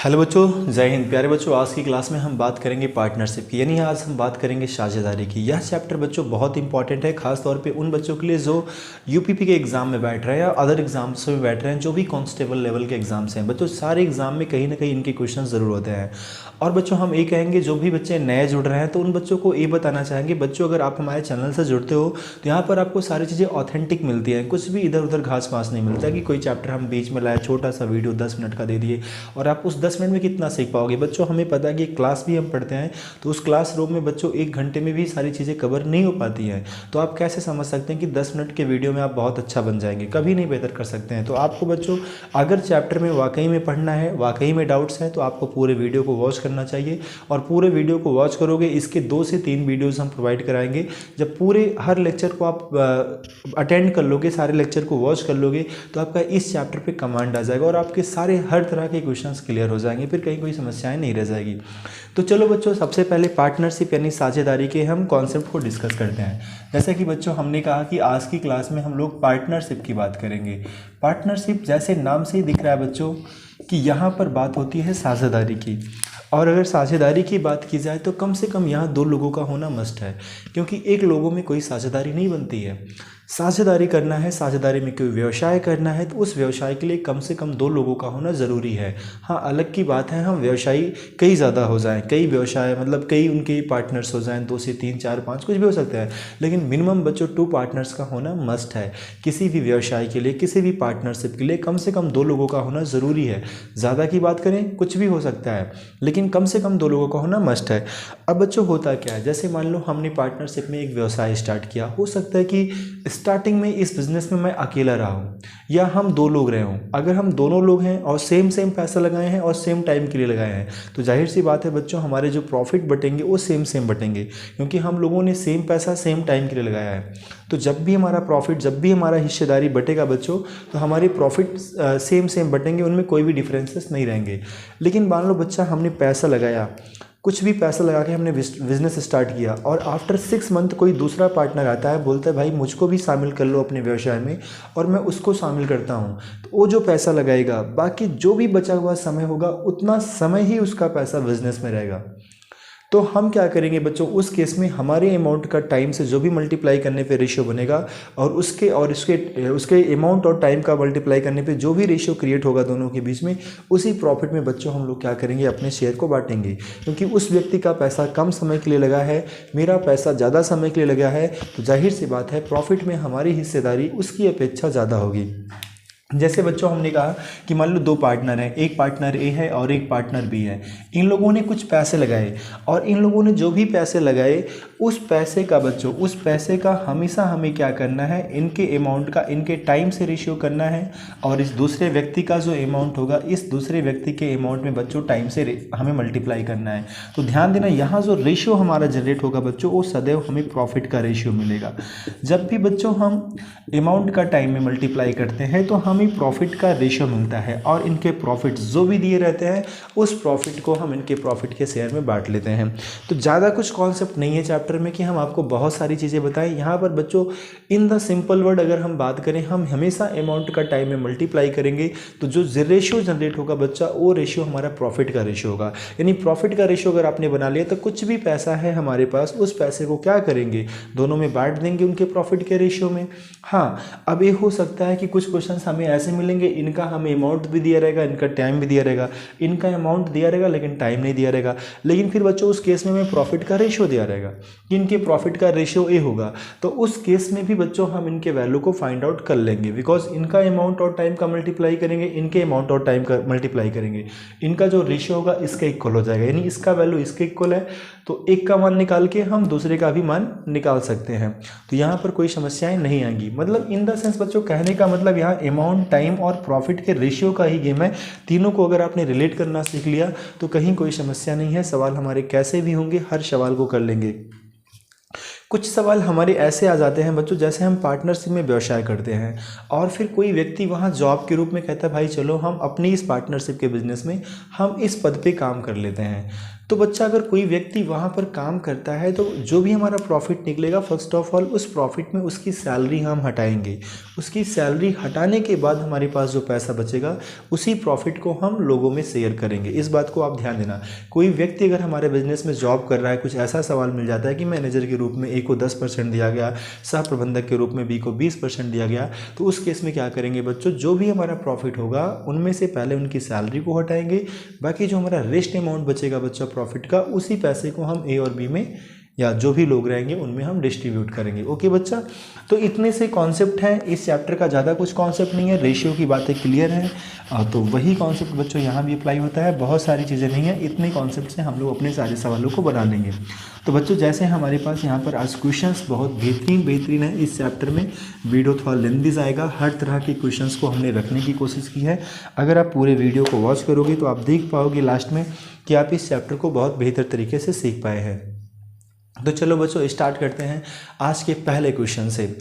Hello बच्चों, जय हिंद। प्यारे बच्चों, आज की क्लास में हम बात करेंगे पार्टनरशिप की, यानी आज हम बात करेंगे साझेदारी की। यह चैप्टर बच्चों बहुत इंपॉर्टेंट है, खास तौर पे उन बच्चों के लिए जो यूपीपी के एग्जाम में बैठ रहे हैं या अदर एग्जाम्स में बैठ रहे हैं, जो भी कांस्टेबल लेवल के एग्जाम्स हैं। बच्चों सारे एग्जाम में कहीं ना कहीं इनके क्वेश्चन ज़रूर होते हैं। और बच्चों हम ये कहेंगे, जो भी बच्चे नए जुड़ रहे हैं तो उन बच्चों को ये बताना चाहेंगे, बच्चों अगर आप हमारे चैनल से जुड़ते हो तो यहाँ पर आपको सारी चीज़ें ऑथेंटिक मिलती हैं, कुछ भी इधर उधर घास पास नहीं मिलता कि कोई चैप्टर हम बीच में लाए, छोटा सा वीडियो 10 मिनट का दे दिए और आप उस 10 मिनट में कितना सीख पाओगे। बच्चों हमें पता है कि क्लास भी हम पढ़ते हैं, तो उस क्लासरूम में बच्चों 1 घंटे में भी सारी चीज़ें कवर नहीं हो पाती हैं। तो आप कैसे समझ सकते हैं कि 10 मिनट के वीडियो में आप बहुत अच्छा बन जाएंगे? कभी नहीं बेहतर कर सकते हैं। तो आपको बच्चों अगर चैप्टर में वाकई में पढ़ना है, वाकई में डाउट्स हैं, तो आपको पूरे वीडियो को वॉच करना चाहिए। और पूरे वीडियो को वॉच करोगे, इसके 2 से 3 वीडियोस हम प्रोवाइड कराएंगे। जब पूरे हर लेक्चर को आप अटेंड कर लोगे, सारे लेक्चर को वॉच कर लोगे, तो आपका इस चैप्टर पे कमांड आ जाएगा और आपके सारे हर तरह के क्वेश्चंस क्लियर हो जाएंगे, फिर कहीं कोई समस्याएं नहीं रह जाएगी। तो चलो बच्चों, सबसे पहले पार्टनरशिप यानी साझेदारी के हम कॉन्सेप्ट को डिस्कस करते हैं। जैसा कि बच्चों हमने कहा कि आज की क्लास में हम लोग पार्टनरशिप की बात करेंगे। पार्टनरशिप जैसे नाम से ही दिख रहा है बच्चों कि यहाँ पर बात होती है साझेदारी की। और अगर साझेदारी की बात की जाए तो कम से कम यहाँ 2 लोगों का होना मस्ट है, क्योंकि एक लोगों में कोई साझेदारी नहीं बनती है। साझेदारी करना है, साझेदारी में कोई व्यवसाय करना है, तो उस व्यवसाय के लिए कम से कम 2 लोगों का होना ज़रूरी है। हाँ, अलग की बात है हम व्यवसायी कई ज़्यादा हो जाएं, कई व्यवसाय मतलब कई उनके पार्टनर्स हो जाएं, 2 से 3 4 5 कुछ भी हो सकता है, लेकिन मिनिमम बच्चों 2 पार्टनर्स का होना मस्ट है। किसी भी व्यवसाय के लिए, किसी भी पार्टनरशिप के लिए कम से कम 2 लोगों का होना ज़रूरी है। ज़्यादा की बात करें कुछ भी हो सकता है, लेकिन कम से कम 2 लोगों का होना मस्ट है। अब बच्चों होता क्या है, जैसे मान लो हमने पार्टनरशिप में एक व्यवसाय स्टार्ट किया, हो सकता है कि स्टार्टिंग में इस बिज़नेस में मैं अकेला रहा हूँ या हम 2 लोग रहे हों। अगर हम दोनों लोग हैं और सेम पैसा लगाए हैं और सेम टाइम के लिए लगाए हैं, तो जाहिर सी बात है बच्चों हमारे जो प्रॉफिट बटेंगे वो सेम बटेंगे, क्योंकि हम लोगों ने सेम पैसा सेम टाइम के लिए लगाया है। तो जब भी हमारा प्रॉफिट, जब भी हमारा हिस्सेदारी बटेगा बच्चों, तो हमारे प्रॉफिट सेम बटेंगे, उनमें कोई भी डिफरेंसेस नहीं रहेंगे। लेकिन मान लो बच्चा हमने पैसा लगाया, कुछ भी पैसा लगा के हमने बिजनेस स्टार्ट किया और आफ्टर 6 मंथ कोई दूसरा पार्टनर आता है, बोलता है भाई मुझको भी शामिल कर लो अपने व्यवसाय में, और मैं उसको शामिल करता हूँ। तो वो जो पैसा लगाएगा, बाकी जो भी बचा हुआ समय होगा उतना समय ही उसका पैसा बिजनेस में रहेगा। तो हम क्या करेंगे बच्चों, उस केस में हमारे अमाउंट का टाइम से जो भी मल्टीप्लाई करने पे रेशियो बनेगा, और उसके अमाउंट और टाइम का मल्टीप्लाई करने पे जो भी रेशियो क्रिएट होगा दोनों के बीच में, उसी प्रॉफिट में बच्चों हम लोग क्या करेंगे, अपने शेयर को बांटेंगे। क्योंकि उस व्यक्ति का पैसा कम समय के लिए लगा है, मेरा पैसा ज़्यादा समय के लिए लगा है, तो जाहिर सी बात है प्रॉफिट में हमारी हिस्सेदारी उसकी अपेक्षा ज़्यादा होगी। जैसे बच्चों हमने कहा कि मान लो 2 पार्टनर हैं, एक पार्टनर ए है और एक पार्टनर बी है। इन लोगों ने कुछ पैसे लगाए और इन लोगों ने जो भी पैसे लगाए, उस पैसे का बच्चों, उस पैसे का हमेशा हमें क्या करना है, इनके अमाउंट का इनके टाइम से रेशियो करना है, और इस दूसरे व्यक्ति का जो अमाउंट होगा, इस दूसरे व्यक्ति के अमाउंट में बच्चों टाइम से हमें मल्टीप्लाई करना है। तो ध्यान देना, यहाँ जो रेशियो हमारा जनरेट होगा बच्चों, वो सदैव हमें प्रॉफिट का रेशियो मिलेगा। जब भी बच्चों हम अमाउंट का टाइम में मल्टीप्लाई करते हैं तो हमें प्रॉफिट का रेशियो मिलता है, और इनके प्रॉफिट जो भी दिए रहते हैं उस प्रॉफिट को हम इनके प्रॉफिट के शेयर में बांट लेते हैं। तो ज़्यादा कुछ कॉन्सेप्ट नहीं है चैप्टर में कि हम आपको बहुत सारी चीज़ें बताएं। यहाँ पर बच्चों इन द सिंपल वर्ड अगर हम बात करें, हम हमेशा अमाउंट का टाइम में मल्टीप्लाई करेंगे, तो जो रेशियो जनरेट होगा बच्चा, वो रेशियो हमारा प्रॉफिट का रेशियो होगा। यानी प्रॉफिट का रेशियो अगर आपने बना लिया, तो कुछ भी पैसा है हमारे पास, उस पैसे को क्या करेंगे, दोनों में बांट देंगे उनके प्रॉफिट के रेशियो में। हाँ, अब ये हो सकता है कि कुछ क्वेश्चन हमें ऐसे मिलेंगे, इनका हमें अमाउंट भी दिया रहेगा, इनका टाइम भी दिया रहेगा, इनका अमाउंट दिया रहेगा लेकिन टाइम नहीं दिया रहेगा, लेकिन फिर बच्चों उस केस में हमें प्रॉफिट का रेशियो दिया रहेगा कि इनके प्रॉफिट का रेशियो ए होगा। तो उस केस में भी बच्चों हम इनके वैल्यू को फाइंड आउट कर लेंगे, बिकॉज इनका अमाउंट और टाइम का मल्टीप्लाई करेंगे, इनके अमाउंट और टाइम का मल्टीप्लाई करेंगे, इनका जो रेशियो होगा इसका इक्वल हो जाएगा, यानी इसका वैल्यू इसके इक्वल है, तो एक का मान निकाल के हम दूसरे का भी मान निकाल सकते हैं। तो यहाँ पर कोई समस्याएं नहीं आएंगी। मतलब इन द सेंस बच्चों, कहने का मतलब यहाँ अमाउंट, टाइम और प्रॉफिट के रेशियो का ही गेम है। तीनों को अगर आपने रिलेट करना सीख लिया तो कहीं कोई समस्या नहीं है। सवाल हमारे कैसे भी होंगे, हर सवाल को कर लेंगे। कुछ सवाल हमारे ऐसे आ जाते हैं बच्चों, जैसे हम पार्टनरशिप में व्यवसाय करते हैं और फिर कोई व्यक्ति वहाँ जॉब के रूप में कहता है भाई चलो हम अपनी इस पार्टनरशिप के बिजनेस में हम इस पद पे काम कर लेते हैं। तो बच्चा अगर कोई व्यक्ति वहाँ पर काम करता है तो जो भी हमारा प्रॉफिट निकलेगा फर्स्ट ऑफ ऑल उस प्रॉफिट में उसकी सैलरी हम हटाएंगे। उसकी सैलरी हटाने के बाद हमारे पास जो पैसा बचेगा उसी प्रॉफिट को हम लोगों में शेयर करेंगे। इस बात को आप ध्यान देना। कोई व्यक्ति अगर हमारे बिजनेस में जॉब कर रहा है, कुछ ऐसा सवाल मिल जाता है कि मैनेजर के रूप में ए को 10% दिया गया, सह प्रबंधक के रूप में बी को 20% दिया गया, तो उस केस में क्या करेंगे बच्चों, जो भी हमारा प्रॉफिट होगा उनमें से पहले उनकी सैलरी को हटाएंगे, बाकी जो हमारा रेस्ट अमाउंट बचेगा बच्चों प्रॉफिट का, उसी पैसे को हम ए और बी में या जो भी लोग रहेंगे उनमें हम डिस्ट्रीब्यूट करेंगे। ओके बच्चा, तो इतने से कॉन्सेप्ट हैं इस चैप्टर का, ज़्यादा कुछ कॉन्सेप्ट नहीं है। रेशियो की बातें क्लियर हैं, तो वही कॉन्सेप्ट बच्चों यहाँ भी अप्लाई होता है। बहुत सारी चीज़ें नहीं है, इतने कॉन्सेप्ट से हम लोग अपने सारे सवालों को बना लेंगे। तो बच्चों जैसे हमारे पास यहाँ पर आज क्वेश्चंस बहुत बेहतरीन है इस चैप्टर में। वीडियो थोड़ा लेंथी जाएगा, हर तरह के क्वेश्चंस को हमने रखने की कोशिश की है। अगर आप पूरे वीडियो को वॉच करोगे तो आप देख पाओगे लास्ट में कि आप इस चैप्टर को बहुत बेहतर तरीके से सीख पाए हैं। तो चलो बच्चों स्टार्ट करते हैं आज के पहले क्वेश्चन से।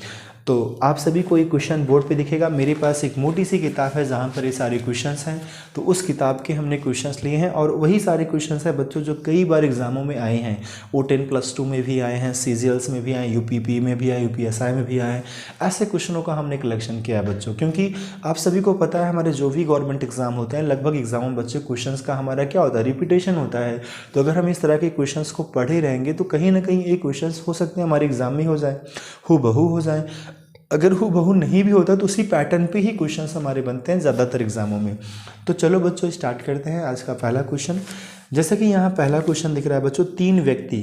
तो आप सभी को एक क्वेश्चन बोर्ड पे दिखेगा। मेरे पास एक मोटी सी किताब है जहाँ पर ये सारे क्वेश्चंस हैं, तो उस किताब के हमने क्वेश्चंस लिए हैं और वही सारे क्वेश्चंस हैं बच्चों जो कई बार एग्जामों में आए हैं। O10+2 में भी आए हैं, CGLs में भी आए, UPP में भी आए, UPSI में भी आए। ऐसे क्वेश्चनों का हमने कलेक्शन किया है बच्चों, क्योंकि आप सभी को पता है हमारे जो भी गवर्नमेंट एग्जाम होते हैं लगभग एग्जामों में बच्चे क्वेश्चन का हमारा क्या होता है, रिपीटेशन होता है। तो अगर हम इस तरह के क्वेश्चन को पढ़े रहेंगे तो कहीं ना कहीं एक क्वेश्चन हो सकते हैं हमारे एग्जाम में हो जाए, हूबहू हो जाए। अगर हूबहू नहीं भी होता तो उसी पैटर्न पे ही क्वेश्चंस हमारे बनते हैं ज़्यादातर एग्जामों में। तो चलो बच्चों स्टार्ट करते हैं आज का पहला क्वेश्चन। जैसे कि यहाँ पहला क्वेश्चन दिख रहा है बच्चों, 3 व्यक्ति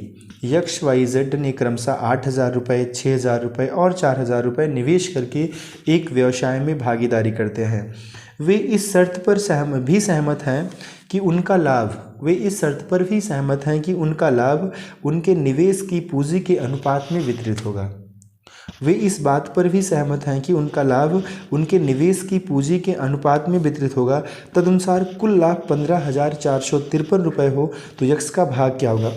XYZ ने क्रमशः 8,000 रुपये, 6,000 रुपये और 4,000 रुपये निवेश करके एक व्यवसाय में भागीदारी करते हैं। वे इस शर्त पर सहमत हैं कि उनका लाभ उनके निवेश की पूंजी के अनुपात में वितरित होगा। वे इस बात पर भी सहमत हैं कि उनका लाभ उनके निवेश की पूंजी के अनुपात में वितरित होगा। तदनुसार कुल लाभ 15,453 रुपये हो तो यक्स का भाग क्या होगा।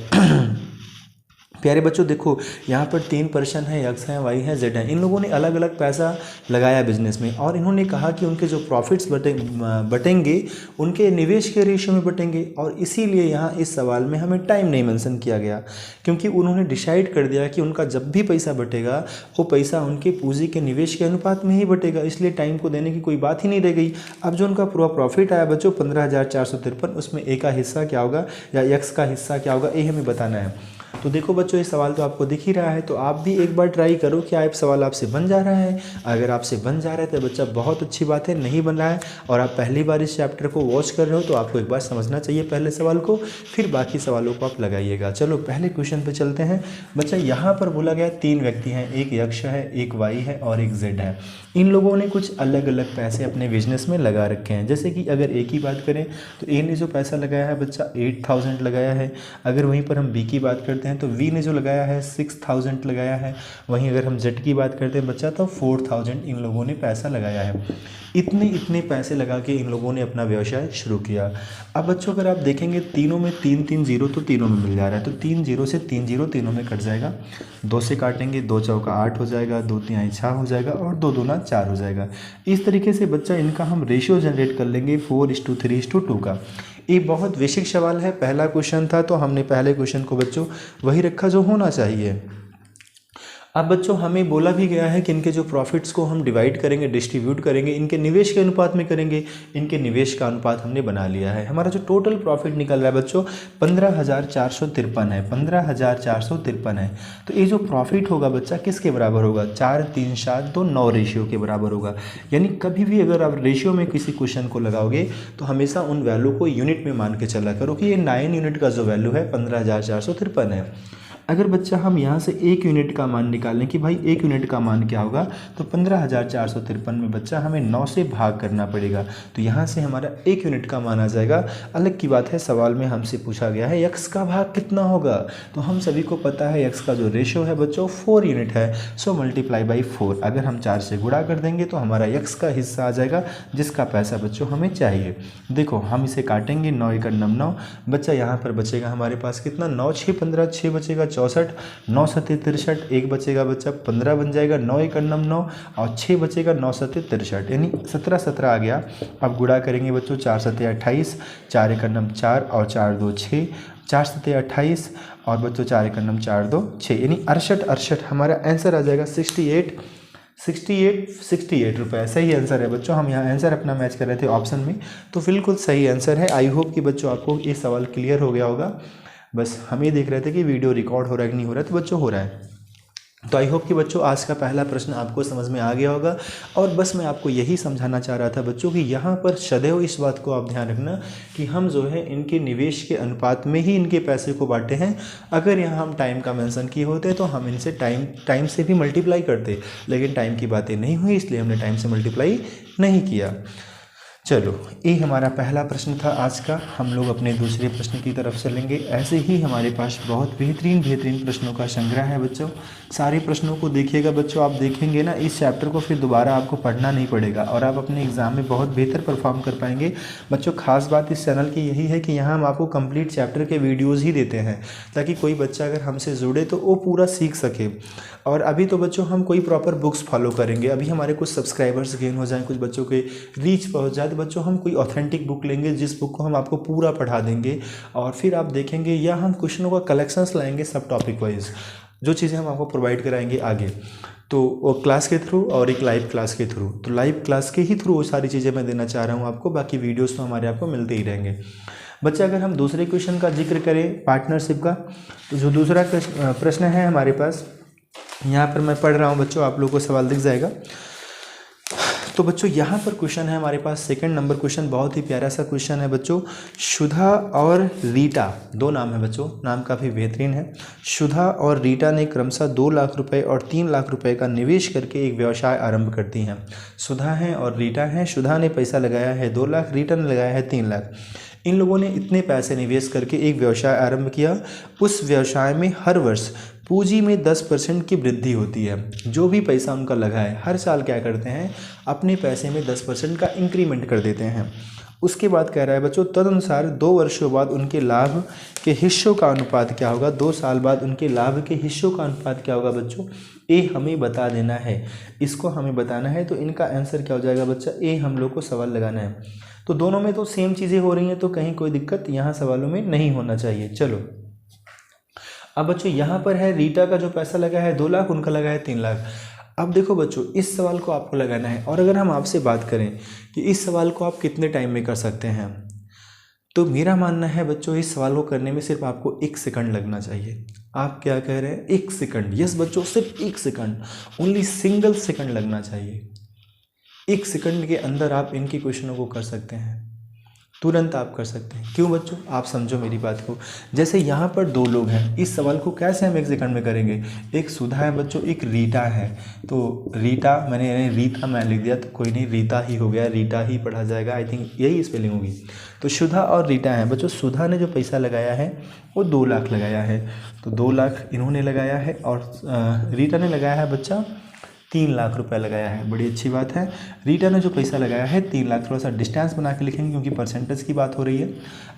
प्यारे बच्चों देखो यहाँ पर 3 पर्सन है, यक्स हैं, वाई हैं, जेड हैं। इन लोगों ने अलग अलग पैसा लगाया बिजनेस में और इन्होंने कहा कि उनके जो प्रॉफिट्स बटेंगे उनके निवेश के रेशियो में बटेंगे। और इसीलिए यहाँ इस सवाल में हमें टाइम नहीं मेंशन किया गया, क्योंकि उन्होंने डिसाइड कर दिया कि उनका जब भी पैसा बटेगा वो पैसा उनके पूंजी के निवेश के अनुपात में ही बटेगा, इसलिए टाइम को देने की कोई बात ही नहीं रह गई। अब जो उनका पूरा प्रॉफिट आया बच्चों 15,453, उसमें ए का हिस्सा क्या होगा या यक्स का हिस्सा क्या होगा, ये हमें बताना है। तो देखो बच्चों ये सवाल तो आपको दिख ही रहा है, तो आप भी एक बार ट्राई करो कि आप सवाल आपसे बन जा रहा है। अगर आपसे बन जा रहा है तो बच्चा बहुत अच्छी बात है, नहीं बन रहा है और आप पहली बार इस चैप्टर को वॉच कर रहे हो तो आपको एक बार समझना चाहिए पहले सवाल को, फिर बाकी सवालों को आप लगाइएगा। चलो पहले क्वेश्चन पे चलते हैं बच्चा। यहाँ पर बोला गया 3 व्यक्ति हैं, एक यक्ष है, एक वाई है और एक जेड है। इन लोगों ने कुछ अलग अलग पैसे अपने बिजनेस में लगा रखे हैं। जैसे कि अगर ए की बात करें तो ए ने जो पैसा लगाया है बच्चा 8,000 लगाया है। अगर वहीं पर हम बी की बात करते हैं तो वी ने जो लगाया है 6,000 लगाया है। वहीं अगर हम जेड की बात करते हैं बच्चा तो 4,000 इन लोगों ने पैसा लगाया है। इतने पैसे लगा के इन लोगों ने अपना व्यवसाय शुरू किया। अब बच्चों अगर आप देखेंगे तीनों में 3 जीरो तो तीनों में मिल जा रहा है, तो 3 जीरो से 3 जीरो तीनों में कट जाएगा। 2 से काटेंगे, 2 चौका 8 हो जाएगा, 2 तिहाई 6 हो जाएगा और 2 दूना 4 हो जाएगा। इस तरीके से बच्चा इनका हम रेशियो जनरेट कर लेंगे 4:3:2 का। ये बहुत बेसिक सवाल है, पहला क्वेश्चन था तो हमने पहले क्वेश्चन को बच्चों वही रखा जो होना चाहिए। अब बच्चों हमें बोला भी गया है कि इनके जो प्रॉफिट्स को हम डिवाइड करेंगे, डिस्ट्रीब्यूट करेंगे, इनके निवेश के अनुपात में करेंगे। इनके निवेश का अनुपात हमने बना लिया है। हमारा जो टोटल प्रॉफिट निकल रहा है बच्चों 15,453 है, 15,453 है। तो ये जो प्रॉफिट होगा बच्चा किसके बराबर होगा, 4, 3, 7, 2, 9 रेशियो के बराबर होगा। यानी कभी भी अगर आप रेशियो में किसी क्वेश्चन को लगाओगे तो हमेशा उन वैल्यू को यूनिट में मान के चला करो कि ये 9 यूनिट का जो वैल्यू है 15,453 है। अगर बच्चा हम यहाँ से 1 यूनिट का मान निकालें कि भाई 1 यूनिट का मान क्या होगा, तो 15,453 में बच्चा हमें 9 से भाग करना पड़ेगा, तो यहाँ से हमारा 1 यूनिट का मान आ जाएगा। अलग की बात है सवाल में हमसे पूछा गया है यक्स का भाग कितना होगा, तो हम सभी को पता है यक्स का जो रेशियो है बच्चों 4 यूनिट है, सो मल्टीप्लाई बाई 4। अगर हम 4 से गुणा कर देंगे तो हमारा यक्स का हिस्सा आ जाएगा जिसका पैसा बच्चों हमें चाहिए। देखो हम इसे काटेंगे, 9 × 9 9, बच्चा यहाँ पर बचेगा हमारे पास कितना, 9 6 15, 6 बचेगा 64, 9 सत्ते 63, 1 बचेगा बच्चा 15 बन जाएगा, 9 एक अन्नम 9 और 6 बचेगा 9 सत्ते 63, यानी 17 17 आ गया। अब गुणा करेंगे बच्चों, 4 सत्ते 28, 4 एक अन्नम 4 और 4 2 6, 4 सत्ते 28 और बच्चों 4 एक अन्नम 4 2 6, यानी 68 हमारा आंसर आ जाएगा 68 रुपये। सही आंसर है बच्चों। हम यहाँ आंसर अपना मैच कर रहे थे ऑप्शन में, तो बिल्कुल सही आंसर है। आई होप कि बच्चों आपको ये सवाल क्लियर हो गया होगा। बस हम ये देख रहे थे कि वीडियो रिकॉर्ड हो रहा है कि नहीं हो रहा है, तो बच्चों हो रहा है। तो आई होप कि बच्चों आज का पहला प्रश्न आपको समझ में आ गया होगा। और बस मैं आपको यही समझाना चाह रहा था बच्चों कि यहाँ पर सदैव इस बात को आप ध्यान रखना कि हम जो है इनके निवेश के अनुपात में ही इनके पैसे को बांटे हैं। अगर यहाँ हम टाइम का मेंशन किए होते तो हम इनसे टाइम से भी मल्टीप्लाई करते, लेकिन टाइम की बातें नहीं हुई इसलिए हमने टाइम से मल्टीप्लाई नहीं किया। चलो, ये हमारा पहला प्रश्न था आज का। हम लोग अपने दूसरे प्रश्न की तरफ चलेंगे। ऐसे ही हमारे पास बहुत बेहतरीन प्रश्नों का संग्रह है बच्चों। सारे प्रश्नों को देखिएगा बच्चों। आप देखेंगे ना, इस चैप्टर को फिर दोबारा आपको पढ़ना नहीं पड़ेगा और आप अपने एग्जाम में बहुत बेहतर परफॉर्म कर पाएंगे बच्चों। खास बात इस चैनल की यही है कि यहाँ हम आपको कंप्लीट चैप्टर के वीडियोज़ ही देते हैं, ताकि कोई बच्चा अगर हमसे जुड़े तो वो पूरा सीख सके। और अभी तो बच्चों हम कोई प्रॉपर बुक्स फॉलो करेंगे। अभी हमारे कुछ सब्सक्राइबर्स गेन हो जाएं, कुछ बच्चों के रीच पहुंच जाए, तो बच्चों हम कोई ऑथेंटिक बुक लेंगे जिस बुक को हम आपको पूरा पढ़ा देंगे और फिर आप देखेंगे, या हम क्वेश्चनों का कलेक्शंस लाएंगे सब टॉपिक वाइज, जो चीज़ें हम आपको प्रोवाइड कराएंगे आगे, तो वो क्लास के थ्रू और एक लाइव क्लास के थ्रू। तो लाइव क्लास के ही थ्रू वो सारी चीज़ें मैं देना चाह रहा हूँ आपको। बाकी वीडियोज़ तो हमारे आपको मिलते ही रहेंगे बच्चा। अगर हम दूसरे क्वेश्चन का जिक्र करें पार्टनरशिप का, तो जो दूसरा प्रश्न है हमारे पास, यहाँ पर मैं पढ़ रहा हूँ बच्चों, आप लोगों को सवाल दिख जाएगा। तो बच्चों यहाँ पर क्वेश्चन है हमारे पास, सेकंड नंबर क्वेश्चन, बहुत ही प्यारा सा क्वेश्चन है बच्चों। सुधा और रीटा, दो नाम है बच्चों, नाम काफ़ी बेहतरीन है। सुधा और रीटा ने क्रमशः 2 लाख रुपए और 3 लाख रुपए का निवेश करके एक व्यवसाय आरंभ करती हैं। सुधा है और रीटा है। सुधा ने पैसा लगाया है 2 लाख, रीटा ने लगाया है 3 लाख। इन लोगों ने इतने पैसे निवेश करके एक व्यवसाय आरंभ किया। उस व्यवसाय में हर वर्ष पूंजी में 10% की वृद्धि होती है। जो भी पैसा उनका लगा है हर साल क्या करते हैं, अपने पैसे में 10% का इंक्रीमेंट कर देते हैं। उसके बाद कह रहा है बच्चों, तदनुसार 2 वर्षों बाद उनके लाभ के हिस्सों का अनुपात क्या होगा। 2 साल बाद उनके लाभ के हिस्सों का अनुपात क्या होगा बच्चों, ये हमें बता देना है। इसको हमें बताना है, तो इनका आंसर क्या हो जाएगा बच्चा, ये हम लोग को सवाल लगाना है। तो दोनों में तो सेम चीज़ें हो रही हैं, तो कहीं कोई दिक्कत यहाँ सवालों में नहीं होना चाहिए। चलो, अब बच्चों यहाँ पर है रीटा का जो पैसा लगा है 2 लाख, उनका लगा है 3 लाख। अब देखो बच्चों, इस सवाल को आपको लगाना है। और अगर हम आपसे बात करें कि इस सवाल को आप कितने टाइम में कर सकते हैं, तो मेरा मानना है बच्चों, इस सवाल को करने में सिर्फ आपको 1 सेकंड लगना चाहिए। आप क्या कह रहे हैं, 1 सेकंड? यस बच्चों, सिर्फ 1 सेकंड, ओनली सिंगल सेकंड लगना चाहिए। 1 सेकंड के अंदर आप इनके क्वेश्चनों को कर सकते हैं, तुरंत आप कर सकते हैं। क्यों बच्चों, आप समझो मेरी बात को। जैसे यहाँ पर 2 लोग हैं, इस सवाल को कैसे हम 1 सेकंड में करेंगे। एक सुधा है बच्चों, एक रीटा है। तो रीटा, मैंने रीता मैं लिख दिया, तो कोई नहीं, रीता ही हो गया, रीटा ही पढ़ा जाएगा। आई थिंक यही स्पेलिंग होगी। तो सुधा और रीटा है बच्चों। सुधा ने जो पैसा लगाया है वो 2 लाख लगाया है, तो 2 लाख इन्होंने लगाया है, और रीटा ने लगाया है बच्चा 3 लाख रुपए लगाया है। बड़ी अच्छी बात है। रीटा ने जो पैसा लगाया है 3 लाख, थोड़ा सा डिस्टेंस बना के लिखेंगे क्योंकि परसेंटेज की बात हो रही है।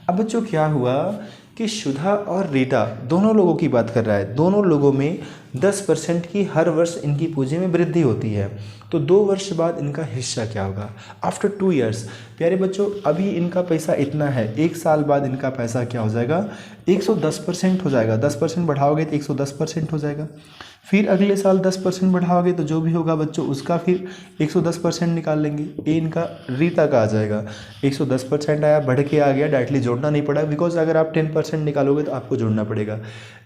अब बच्चों क्या हुआ कि सुधा और रीटा दोनों लोगों की बात कर रहा है। दोनों लोगों में 10% की हर वर्ष इनकी पूंजी में वृद्धि होती है। तो 2 वर्ष बाद इनका हिस्सा क्या होगा, आफ्टर 2 ईयर्स। प्यारे बच्चों, अभी इनका पैसा इतना है, 1 साल बाद इनका पैसा क्या हो जाएगा, 110% हो जाएगा। 10% बढ़ाओगे तो 110% हो जाएगा। फिर अगले साल 10% बढ़ाओगे तो जो भी होगा बच्चों उसका फिर 110% निकाल लेंगे। ये इनका रीता का आ जाएगा। 110% आया, बढ़ के आ गया, डायरेक्टली जोड़ना नहीं पड़ा, बिकॉज अगर आप 10% निकालोगे तो आपको जोड़ना पड़ेगा,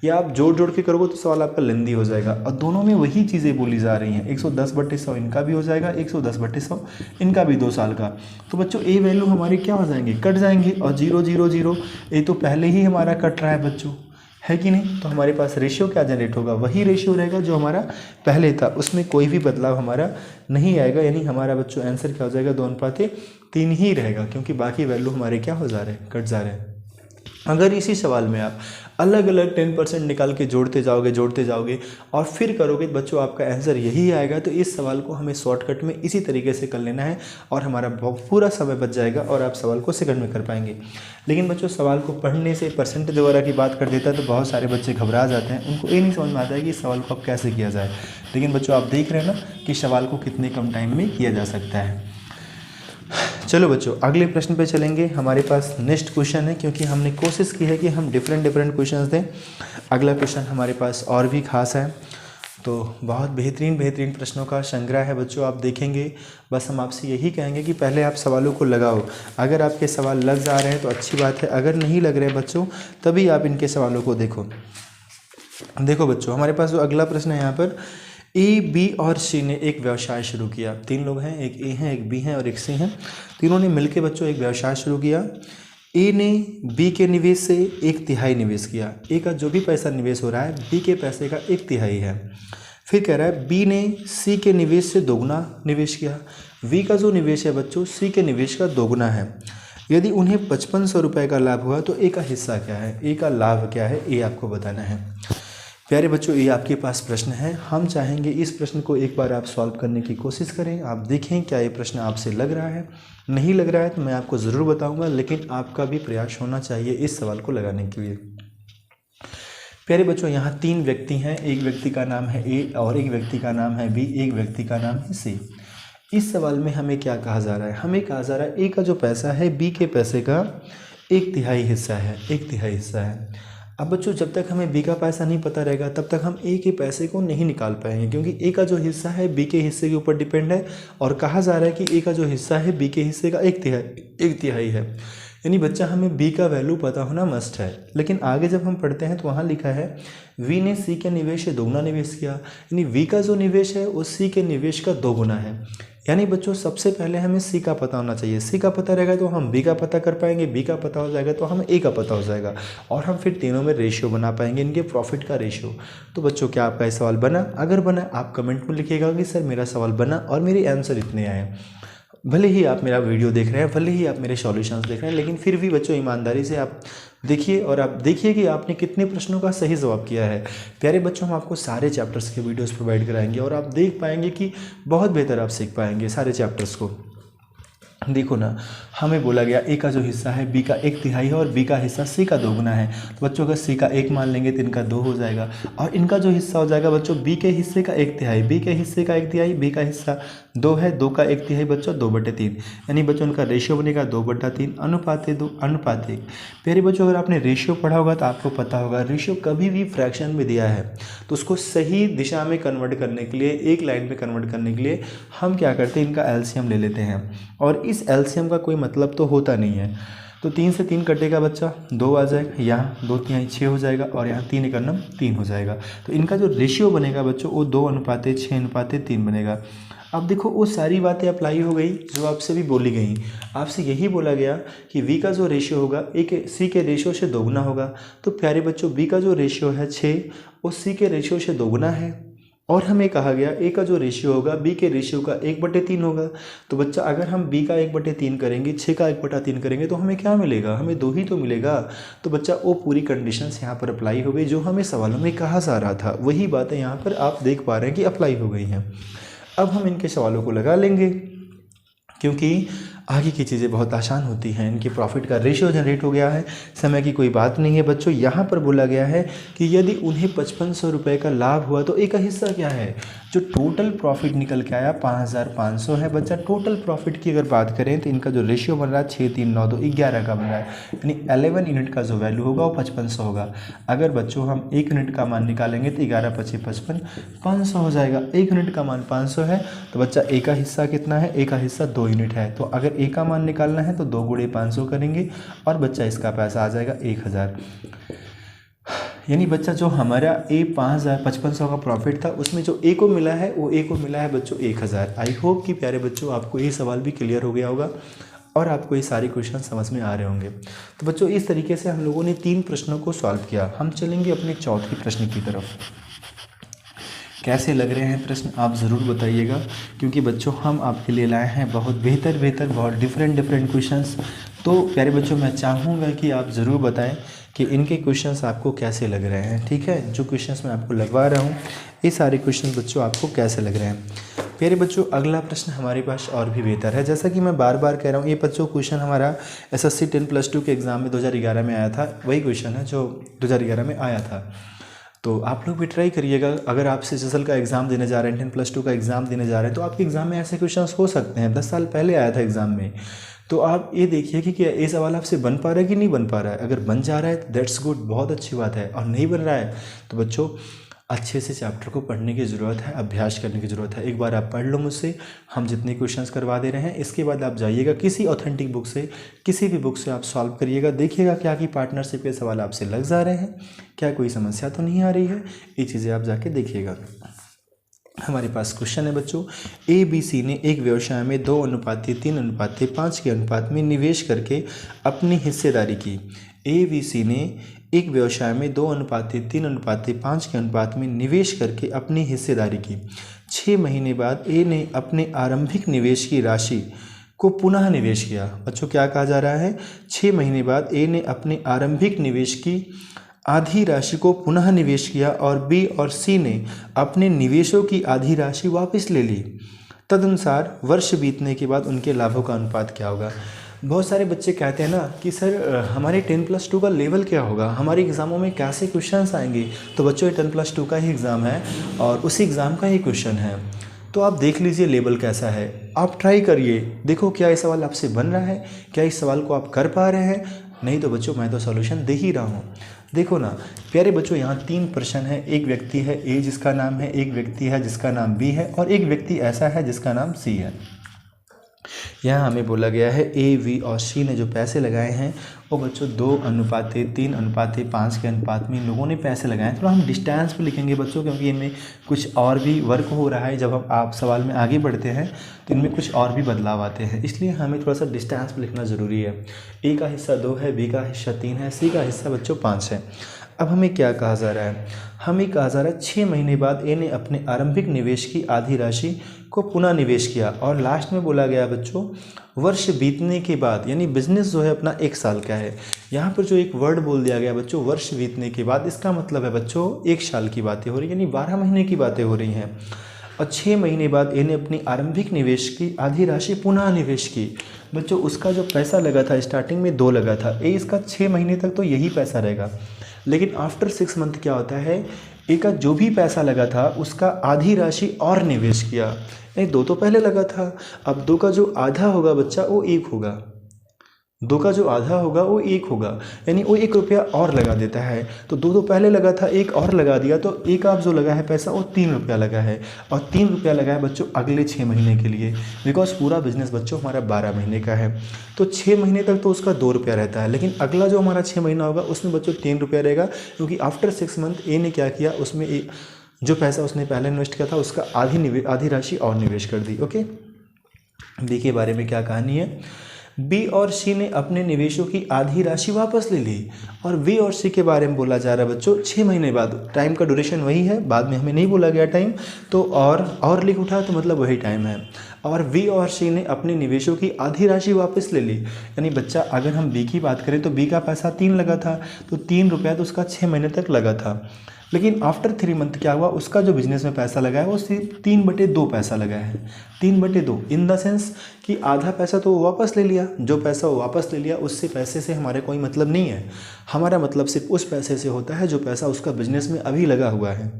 या आप जोड़ के करोगे तो सवाल आपका लेंदी हो जाएगा। और दोनों में वही चीज़ें बोली जा रही हैं। 110/100 इनका भी हो जाएगा, 110/100 इनका भी 2 साल का। तो बच्चों ए वैल्यू हमारे क्या हो जाएंगे, कट जाएंगे। और 0 0 0 ये तो पहले ही हमारा कट रहा है बच्चों, है कि नहीं। तो हमारे पास रेशियो क्या जनरेट होगा, वही रेशियो रहेगा जो हमारा पहले था, उसमें कोई भी बदलाव हमारा नहीं आएगा। यानी हमारा बच्चों आंसर क्या हो जाएगा, 2:3 ही रहेगा, क्योंकि बाकी वैल्यू हमारे क्या हो जा रहे हैं, कट जा रहे हैं। अगर इसी सवाल में आप अलग अलग 10% निकाल के जोड़ते जाओगे और फिर करोगे बच्चों आपका आंसर यही आएगा। तो इस सवाल को हमें शॉर्टकट में इसी तरीके से कर लेना है और हमारा पूरा समय बच जाएगा और आप सवाल को सेकंड में कर पाएंगे। लेकिन बच्चों वगैरह को पढ़ने से परसेंटेज वगैरह की बात कर देता है तो बहुत सारे बच्चे घबरा जाते हैं, उनको ये नहीं समझ में आता है कि इस सवाल को अब कैसे किया जाए। लेकिन बच्चों आप देख रहे हैं ना कि सवाल को कितने कम टाइम में किया जा सकता है। चलो बच्चों अगले प्रश्न पे चलेंगे। हमारे पास नेक्स्ट क्वेश्चन है, क्योंकि हमने कोशिश की है कि हम डिफरेंट क्वेश्चंस दें। अगला क्वेश्चन हमारे पास और भी खास है, तो बहुत बेहतरीन प्रश्नों का संग्रह है बच्चों, आप देखेंगे। बस हम आपसे यही कहेंगे कि पहले आप सवालों को लगाओ। अगर आपके सवाल लग जा रहे हैं तो अच्छी बात है, अगर नहीं लग रहे बच्चों तभी आप इनके सवालों को देखो बच्चों हमारे पास जो अगला प्रश्न है यहाँ पर, ए, बी और सी ने एक व्यवसाय शुरू किया। 3 लोग हैं, एक ए हैं, एक बी हैं और एक सी हैं। तीनों ने मिलकर बच्चों एक व्यवसाय शुरू किया। ए ने बी के निवेश से 1/3 निवेश किया। ए का जो भी पैसा निवेश हो रहा है बी के पैसे का 1/3 है। फिर कह रहा है बी ने सी के निवेश से दोगुना निवेश किया। वी का जो निवेश है बच्चों सी के निवेश का दोगुना है। यदि उन्हें 5500 रुपये का लाभ हुआ तो ए का हिस्सा क्या है, ए का लाभ क्या है, ये आपको बताना है। प्यारे बच्चों ये आपके पास प्रश्न है, हम चाहेंगे इस प्रश्न को एक बार आप सॉल्व करने की कोशिश करें। आप देखें क्या ये प्रश्न आपसे लग रहा है। नहीं लग रहा है तो मैं आपको ज़रूर बताऊंगा, लेकिन आपका भी प्रयास होना चाहिए इस सवाल को लगाने के लिए। प्यारे बच्चों यहाँ 3 व्यक्ति हैं, एक व्यक्ति का नाम है ए और एक व्यक्ति का नाम है बी, एक व्यक्ति का नाम है सी। इस सवाल में हमें क्या कहा जा रहा है, हमें कहा जा रहा है ए का जो पैसा है बी के पैसे का 1/3 हिस्सा है, 1/3 हिस्सा है। अब बच्चों जब तक हमें बी का पैसा नहीं पता रहेगा तब तक हम ए के पैसे को नहीं निकाल पाएंगे, क्योंकि ए का जो हिस्सा है बी के हिस्से के ऊपर डिपेंड है और कहा जा रहा है कि ए का जो हिस्सा है बी के हिस्से का 1/3 है। यानी बच्चा हमें बी का वैल्यू पता होना मस्ट है। लेकिन आगे जब हम पढ़ते हैं तो वहाँ लिखा है वी ने सी के निवेश से दोगुना निवेश किया, यानी वी का जो निवेश है वो सी के निवेश का दोगुना है। यानी बच्चों सबसे पहले हमें सी का पता होना चाहिए। सी का पता रहेगा तो हम बी का पता कर पाएंगे, बी का पता हो जाएगा तो हमें ए का पता हो जाएगा और हम फिर तीनों में रेशियो बना पाएंगे, इनके प्रॉफिट का रेशियो। तो बच्चों क्या आपका ये सवाल बना? अगर बना आप कमेंट में लिखिएगा कि सर मेरा सवाल बना और मेरे आंसर इतने आए। भले ही आप मेरा वीडियो देख रहे हैं, भले ही आप मेरे सॉल्यूशंस देख रहे हैं, लेकिन फिर भी बच्चों ईमानदारी से आप देखिए और आप देखिए कि आपने कितने प्रश्नों का सही जवाब किया है। प्यारे बच्चों हम आपको सारे चैप्टर्स के वीडियोस प्रोवाइड कराएंगे और आप देख पाएंगे कि बहुत बेहतर आप सीख पाएंगे सारे चैप्टर्स को। देखो ना, हमें बोला गया ए का जो हिस्सा है बी का 1/3 है और बी का हिस्सा सी का दोगुना है। तो बच्चों अगर सी का 1 मान लेंगे तो इनका 2 हो जाएगा और इनका जो हिस्सा हो जाएगा बच्चों बी के हिस्से का 1/3, बी के हिस्से का 1/3, बी का हिस्सा 2 है, 2 का 1/3 बच्चों 2/3, यानी बच्चों उनका रेशियो बनेगा 2/3 अनुपात 2 अनुपात 1। प्यारे बच्चों अगर आपने रेशियो पढ़ा होगा तो आपको पता होगा रेशियो कभी भी फ्रैक्शन में दिया है तो उसको सही दिशा में कन्वर्ट करने के लिए, एक लाइन में कन्वर्ट करने के लिए हम क्या करते हैं, इनका एलसीएम ले लेते हैं और इस एलसीएम का कोई मतलब तो होता नहीं है। तो 3 से 3 कटेगा बच्चा, 2 आ जाएगा, यहाँ 2 3 6 हो जाएगा और यहाँ 3 1 9 3 हो जाएगा। तो इनका जो रेशियो बनेगा बच्चों वो 2:6:3 बनेगा। अब देखो वो सारी बातें अप्लाई हो गई जो आपसे भी बोली गई। आपसे यही बोला गया कि वी का जो रेशियो होगा सी के रेशियो से दोगुना होगा। तो प्यारे बच्चों बी का जो रेशियो है 6 वो सी के रेशियो से दोगुना है और हमें कहा गया ए का जो रेशियो होगा बी के रेशियो का 1/3 होगा। तो बच्चा अगर हम बी का 1/3 करेंगे, 6 का 1/3 करेंगे तो हमें क्या मिलेगा, हमें 2 ही तो मिलेगा। तो बच्चा वो पूरी कंडीशंस यहाँ पर अप्लाई हो गई जो हमें सवालों में कहा जा रहा था, वही बातें यहाँ पर आप देख पा रहे हैं कि अप्लाई हो गई हैं। अब हम इनके सवालों को लगा लेंगे क्योंकि आगे की चीज़ें बहुत आसान होती हैं। इनकी प्रॉफिट का रेशियो जनरेट हो गया है, समय की कोई बात नहीं है बच्चों। यहाँ पर बोला गया है कि यदि उन्हें 5500 रुपये का लाभ हुआ तो एक हिस्सा क्या है, जो टोटल प्रॉफिट निकल के आया 5500 है बच्चा। टोटल प्रॉफिट की अगर बात करें तो इनका जो रेशियो बन रहा है 6 3 9 2 11 का बन रहा है, यानी 11 यूनिट का जो वैल्यू होगा वो 5500 होगा। अगर बच्चों हम 1 यूनिट का मान निकालेंगे तो 11 5 55 500 हो जाएगा। 1 यूनिट का मान 500 है तो बच्चा ए का हिस्सा कितना है, ए का हिस्सा 2 यूनिट है। तो अगर ए का मान निकालना है तो 2 × 500 करेंगे और बच्चा इसका पैसा आ जाएगा 1000। यानी बच्चा जो हमारा ए 5500 का प्रॉफिट था उसमें जो ए को मिला है वो ए को मिला है बच्चों 1000। आई होप कि प्यारे बच्चों आपको ये सवाल भी क्लियर हो गया होगा और आपको ये सारे क्वेश्चन समझ में आ रहे होंगे। तो बच्चों इस तरीके से हम लोगों ने 3 प्रश्नों को सॉल्व किया। हम चलेंगे अपने चौथे प्रश्न की तरफ। कैसे लग रहे हैं प्रश्न आप ज़रूर बताइएगा, क्योंकि बच्चों हम आपके लिए लाए हैं बहुत बेहतर बहुत डिफरेंट क्वेश्चंस। तो प्यारे बच्चों मैं चाहूँगा कि आप ज़रूर बताएं कि इनके क्वेश्चंस आपको कैसे लग रहे हैं। ठीक है, जो क्वेश्चंस मैं आपको लगवा रहा हूँ ये सारे क्वेश्चंस बच्चों आपको कैसे लग रहे हैं। प्यारे बच्चों अगला प्रश्न हमारे पास और भी बेहतर है। जैसा कि मैं बार बार कह रहा हूँ, ये बच्चों क्वेश्चन हमारा SSC 10+2 के एग्ज़ाम में 2011 में आया था। वही क्वेश्चन है जो 2011 में आया था। तो आप लोग भी ट्राई करिएगा। अगर आप SSL का एग्ज़ाम देने जा रहे हैं, 10+2 का एग्ज़ाम देने जा रहे हैं, तो आपके एग्ज़ाम में ऐसे क्वेश्चंस हो सकते हैं। 10 साल पहले आया था एग्ज़ाम में। तो आप ये देखिए कि क्या ये सवाल आपसे बन पा रहा है कि नहीं बन पा रहा है। अगर बन जा रहा है तो दैट्स गुड, बहुत अच्छी बात है। और नहीं बन रहा है तो बच्चों अच्छे से चैप्टर को पढ़ने की ज़रूरत है, अभ्यास करने की ज़रूरत है। एक बार आप पढ़ लो मुझसे, हम जितने क्वेश्चंस करवा दे रहे हैं, इसके बाद आप जाइएगा किसी ऑथेंटिक बुक से, किसी भी बुक से आप सॉल्व करिएगा। देखिएगा क्या कि पार्टनरशिप के सवाल आपसे लग जा रहे हैं, क्या कोई समस्या तो नहीं आ रही है। ये चीज़ें आप जाके देखिएगा। हमारे पास क्वेश्चन है बच्चों, ABC ने एक व्यवसाय में 2:3:5 के अनुपात में निवेश करके अपनी हिस्सेदारी की। ABC ने एक व्यवसाय में 2:3:5 के अनुपात में निवेश करके अपनी हिस्सेदारी की। 6 महीने बाद A ने अपने आरंभिक निवेश की राशि को पुनः निवेश किया। बच्चों क्या कहा जा रहा है, 6 महीने बाद A ने अपने आरंभिक निवेश की आधी राशि को पुनः निवेश किया और B और C ने अपने निवेशों की आधी राशि वापस ले ली। तदनुसार वर्ष बीतने के बाद उनके लाभों का अनुपात क्या होगा। बहुत सारे बच्चे कहते हैं ना कि सर हमारे 10+2 का लेवल क्या होगा, हमारे एग्ज़ामों में कैसे क्वेश्चंस आएंगे। तो बच्चों ये 10+2 का ही एग्ज़ाम है और उसी एग्ज़ाम का ही क्वेश्चन है। तो आप देख लीजिए लेवल कैसा है, आप ट्राई करिए, देखो क्या ये सवाल आपसे बन रहा है, क्या इस सवाल को आप कर पा रहे हैं। नहीं तो बच्चों मैं तो सॉल्यूशन दे ही रहा हूँ। देखो ना प्यारे बच्चों, यहाँ 3 प्रश्न है। एक व्यक्ति है A जिसका नाम है, एक व्यक्ति है जिसका नाम B है और एक व्यक्ति ऐसा है जिसका नाम C है। यहाँ हमें बोला गया है A, V और C ने जो पैसे लगाए हैं वो बच्चों 2:3:5 के अनुपात में इन लोगों ने पैसे लगाए हैं। थोड़ा हम डिस्टेंस पे लिखेंगे बच्चों, क्योंकि इनमें कुछ और भी वर्क हो रहा है। जब हम आप सवाल में आगे बढ़ते हैं तो इनमें कुछ और भी बदलाव आते हैं, इसलिए हमें थोड़ा सा डिस्टेंस पे लिखना ज़रूरी है। A का हिस्सा 2 है, B का हिस्सा 3 है, C का हिस्सा बच्चों 5 है। अब हमें क्या कहा जा रहा है, हमें कहा जा रहा है 6 महीने बाद A ने अपने आरंभिक निवेश की आधी राशि को पुनः निवेश किया और लास्ट में बोला गया बच्चों वर्ष बीतने के बाद, यानी बिजनेस जो है अपना 1 साल का है। यहाँ पर जो एक वर्ड बोल दिया गया बच्चों वर्ष बीतने के बाद, इसका मतलब है बच्चों 1 साल की बातें हो रही, यानी 12 महीने की बातें हो रही हैं। और 6 महीने बाद A ने अपनी आरंभिक निवेश की आधी राशि पुनः निवेश की। बच्चों उसका जो पैसा लगा था स्टार्टिंग में 2 लगा था, A इसका 6 महीने तक तो यही पैसा रहेगा, लेकिन आफ्टर 6 मंथ क्या होता है, A का जो भी पैसा लगा था उसका आधी राशि और निवेश किया। नहीं 2 तो पहले लगा था, अब 2 का जो आधा होगा बच्चा वो 1 होगा, 2 का जो आधा होगा वो 1 होगा, यानी वो 1 रुपया और लगा देता है। तो 2 तो पहले लगा था, 1 और लगा दिया, तो एक आप जो लगा है पैसा वो 3 रुपया लगा है। और 3 रुपया लगा है बच्चों अगले 6 महीने के लिए, बिकॉज पूरा बिजनेस बच्चों हमारा 12 महीने का है। तो 6 महीने तक तो उसका 2 रुपया रहता है, लेकिन अगला जो हमारा 6 महीना होगा उसमें बच्चों 3 रुपया रहेगा, क्योंकि आफ्टर 6 मंथ A ने क्या किया, उसमें जो पैसा उसने पहले इन्वेस्ट किया था उसका आधी राशि और निवेश कर दी। ओके, B के बारे में क्या कहानी है, B और C ने अपने निवेशों की आधी राशि वापस ले ली। और B और C के बारे में बोला जा रहा है बच्चों 6 महीने बाद, टाइम का ड्यूरेशन वही है, बाद में हमें नहीं बोला गया टाइम, तो और लिख उठा तो मतलब वही टाइम है। और B और C ने अपने निवेशों की आधी राशि वापस ले ली, यानी बच्चा अगर हम B की बात करें तो B का पैसा 3 लगा था, तो 3 रुपया तो उसका 6 महीने तक लगा था। लेकिन आफ्टर 3 मंथ क्या हुआ, उसका जो बिजनेस में पैसा लगा है वो सिर्फ 3/2 पैसा लगा है। 3/2 इन द सेंस कि आधा पैसा तो वो वापस ले लिया, जो पैसा वो वापस ले लिया उससे पैसे से हमारे कोई मतलब नहीं है। हमारा मतलब सिर्फ उस पैसे से होता है जो पैसा उसका बिजनेस में अभी लगा हुआ है।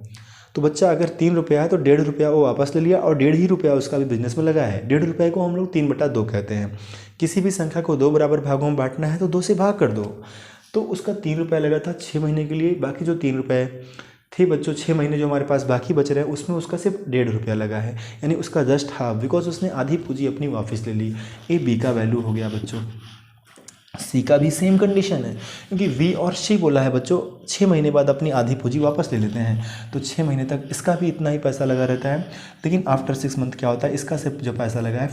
तो बच्चा अगर 3 रुपया है तो 1.5 रुपया वो वापस ले लिया और 1.5 ही रुपया उसका भी बिजनेस में लगा है। 1.5 रुपये को हम लोग 3/2 कहते हैं। किसी भी संख्या को 2 बराबर भागों में बांटना है तो 2 से भाग कर दो। तो उसका 3 रुपया लगा था 6 महीने के लिए, बाकी जो 3 रुपये थे बच्चों 6 महीने जो हमारे पास बाकी बच रहे हैं उसमें उसका सिर्फ 1.5 रुपया लगा है, यानी उसका जस्ट हाफ, बिकॉज उसने आधी पूंजी अपनी वापस ले ली। ये B का वैल्यू हो गया बच्चों। C का भी सेम कंडीशन है, क्योंकि V और C बोला है बच्चों 6 महीने बाद अपनी आधी पूंजी वापस ले लेते हैं, तो 6 महीने तक इसका भी इतना ही पैसा लगा रहता है। लेकिन आफ्टर 6 मंथ क्या होता है, इसका सिर्फ जो पैसा लगा है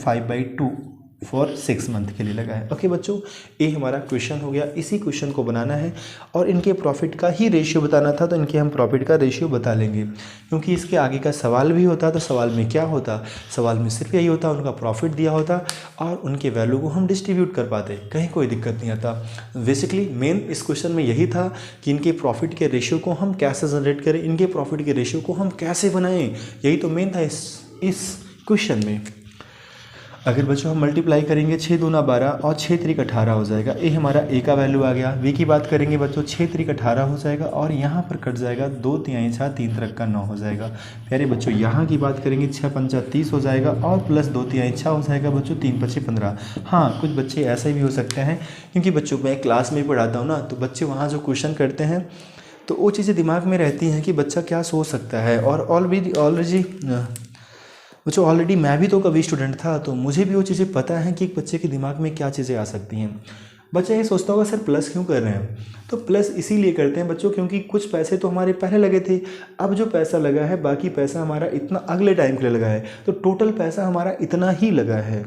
फॉर 6 मंथ के लिए लगा है। ओके बच्चों, ये हमारा क्वेश्चन हो गया। इसी क्वेश्चन को बनाना है और इनके प्रॉफिट का ही रेशियो बताना था, तो इनके हम प्रॉफिट का रेशियो बता लेंगे, क्योंकि इसके आगे का सवाल भी होता। तो सवाल में क्या होता, सवाल में सिर्फ यही होता, उनका प्रॉफिट दिया होता और उनके वैल्यू को हम डिस्ट्रीब्यूट कर पाते, कहीं कोई दिक्कत नहीं आता। बेसिकली मेन इस क्वेश्चन में यही था कि इनके प्रॉफिट के रेशियो को हम कैसे जनरेट करें, इनके प्रॉफिट के रेशियो को हम कैसे बनाएं, यही तो मेन था इस क्वेश्चन में। अगर बच्चों हम मल्टीप्लाई करेंगे 6 दूना 12 और 6 त्रिक 18 हो जाएगा। ए हमारा ए का वैल्यू आ गया। वी की बात करेंगे बच्चों 6 त्रिक 18 हो जाएगा और यहाँ पर कट जाएगा 2 तिहाई 6 3 त्रिक का 9 हो जाएगा। प्यारे बच्चों यहाँ की बात करेंगे 6 पंचा 30 हो जाएगा और प्लस 2 तिहाई 6 हो जाएगा बच्चों 3 पचे 15। हाँ, कुछ बच्चे ऐसे भी हो सकते हैं, क्योंकि बच्चों मैं क्लास में पढ़ाता हूँ ना, तो बच्चे वहाँ जो क्वेश्चन करते हैं तो वो चीज़ें दिमाग में रहती हैं कि बच्चा क्या सोच सकता है। और ऑलरेडी मैं भी तो कभी स्टूडेंट था, तो मुझे भी वो चीज़ें पता है कि एक बच्चे के दिमाग में क्या चीज़ें आ सकती हैं। बच्चा ये सोचता होगा सर प्लस क्यों कर रहे हैं, तो प्लस इसीलिए करते हैं बच्चों क्योंकि कुछ पैसे तो हमारे पहले लगे थे, अब जो पैसा लगा है बाकी पैसा हमारा इतना अगले टाइम के लिए लगा है, तो टोटल पैसा हमारा इतना ही लगा है।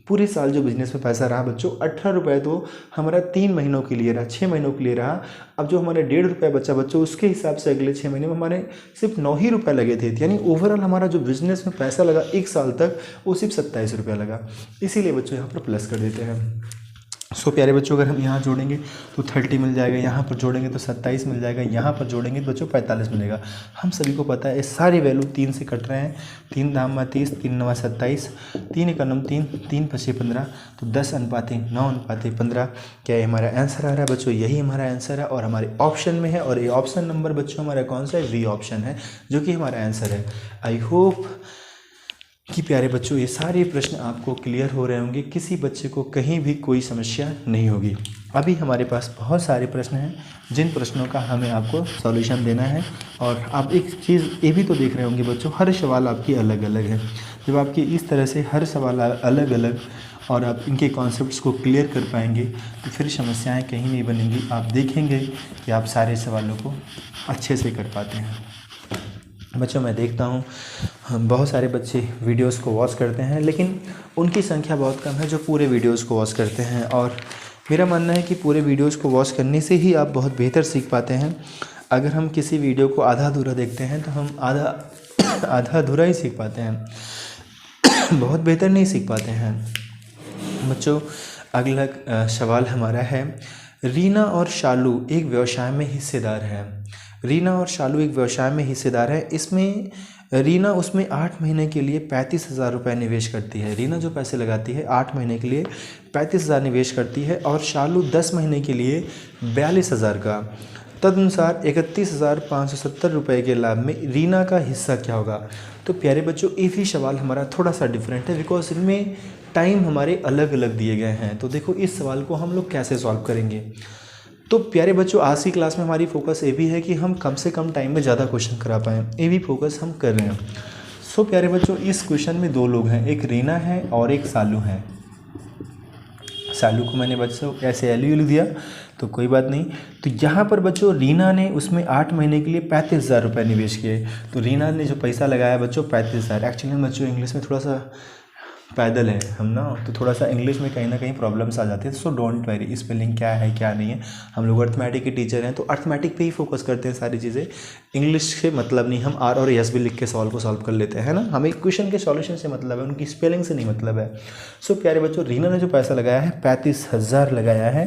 पूरे साल जो बिजनेस में पैसा रहा बच्चों 18 रुपये तो हमारा 3 महीनों के लिए रहा, 6 महीनों के लिए रहा। अब जो हमारे 1.5 रुपये बचा बच्चों, उसके हिसाब से अगले 6 महीने में हमारे सिर्फ 9 ही रुपये लगे थे। यानी ओवरऑल हमारा जो बिजनेस में पैसा लगा 1 साल तक, वो सिर्फ 27 रुपये लगा। इसीलिए बच्चों यहाँ पर प्लस कर देते हैं। सो प्यारे बच्चों, अगर हम यहाँ जोड़ेंगे तो 30 मिल जाएगा, यहाँ पर जोड़ेंगे तो 27 मिल जाएगा, यहाँ पर जोड़ेंगे तो बच्चों 45 मिलेगा। हम सभी को पता है ये सारे वैल्यू 3 से कट रहे हैं। 3 दाम 30, 3 नवा 27, 3 एकनम 3, 3 पचे 15, तो 10:9:15। क्या ये हमारा आंसर आ रहा है बच्चों? यही हमारा आंसर है और हमारे ऑप्शन में है, और ये ऑप्शन नंबर बच्चों हमारा कौन सा है? वी ऑप्शन है, जो कि हमारा आंसर है। आई होप कि प्यारे बच्चों ये सारे प्रश्न आपको क्लियर हो रहे होंगे, किसी बच्चे को कहीं भी कोई समस्या नहीं होगी। अभी हमारे पास बहुत सारे प्रश्न हैं, जिन प्रश्नों का हमें आपको सॉल्यूशन देना है। और आप एक चीज़ ये भी तो देख रहे होंगे बच्चों, हर सवाल आपकी अलग अलग है। जब आपकी इस तरह से हर सवाल अलग अलग और आप इनके कॉन्सेप्ट्स को क्लियर कर पाएंगे तो फिर समस्याएं कहीं नहीं बनेंगी। आप देखेंगे कि आप सारे सवालों को अच्छे से कर पाते हैं। बच्चों मैं देखता हूँ बहुत सारे बच्चे वीडियोस को वॉच करते हैं, लेकिन उनकी संख्या बहुत कम है जो पूरे वीडियोस को वॉच करते हैं। और मेरा मानना है कि पूरे वीडियोस को वॉच करने से ही आप बहुत बेहतर सीख पाते हैं। अगर हम किसी वीडियो को आधा अधूरा देखते हैं तो हम आधा अधूरा ही सीख पाते हैं, बहुत बेहतर नहीं सीख पाते हैं। बच्चों अगला सवाल हमारा है, रीना और शालू एक व्यवसाय में हिस्सेदार है। रीना और शालू एक व्यवसाय में हिस्सेदार है। इसमें रीना उसमें 8 महीने के लिए 35,000 रुपये निवेश करती है। रीना जो पैसे लगाती है 8 महीने के लिए 35,000 निवेश करती है और शालू 10 महीने के लिए 42,000 का। तदनुसार 31,570 रुपये के लाभ में रीना का हिस्सा क्या होगा? तो प्यारे बच्चों ये भी सवाल हमारा थोड़ा सा डिफरेंट है, बिकॉज इनमें टाइम हमारे अलग अलग दिए गए हैं। तो देखो इस सवाल को हम लोग कैसे सॉल्व करेंगे। तो प्यारे बच्चों आज की क्लास में हमारी फोकस ये भी है कि हम कम से कम टाइम में ज़्यादा क्वेश्चन करा पाएँ, ये भी फोकस हम कर रहे हैं। सो प्यारे बच्चों इस क्वेश्चन में 2 लोग हैं, एक रीना है और एक शालू है। शालू को मैंने बच्चों ऐसे एल लिख दिया तो कोई बात नहीं। तो यहाँ पर बच्चों रीना ने उसमें 8 महीने के लिए 35,000 रुपये निवेश किए। तो रीना ने जो पैसा लगाया बच्चों 35,000। एक्चुअली बच्चों इंग्लिश में थोड़ा सा पैदल है हम ना, तो थोड़ा सा इंग्लिश में कहीं ना कहीं प्रॉब्लम्स आ जाती है। सो डोंट वरी स्पेलिंग क्या है क्या नहीं है, हम लोग अर्थमेटिक के टीचर हैं तो अर्थमेटिक पे ही फोकस करते हैं सारी चीज़ें। इंग्लिश से मतलब नहीं, हम आर और यस भी लिख के सवाल को सॉल्व कर लेते हैं ना, हमें क्वेश्चन के सॉल्यूशन से मतलब है, उनकी स्पेलिंग से नहीं मतलब है। सो प्यारे बच्चों रीना ने जो पैसा लगाया है 35,000 लगाया है,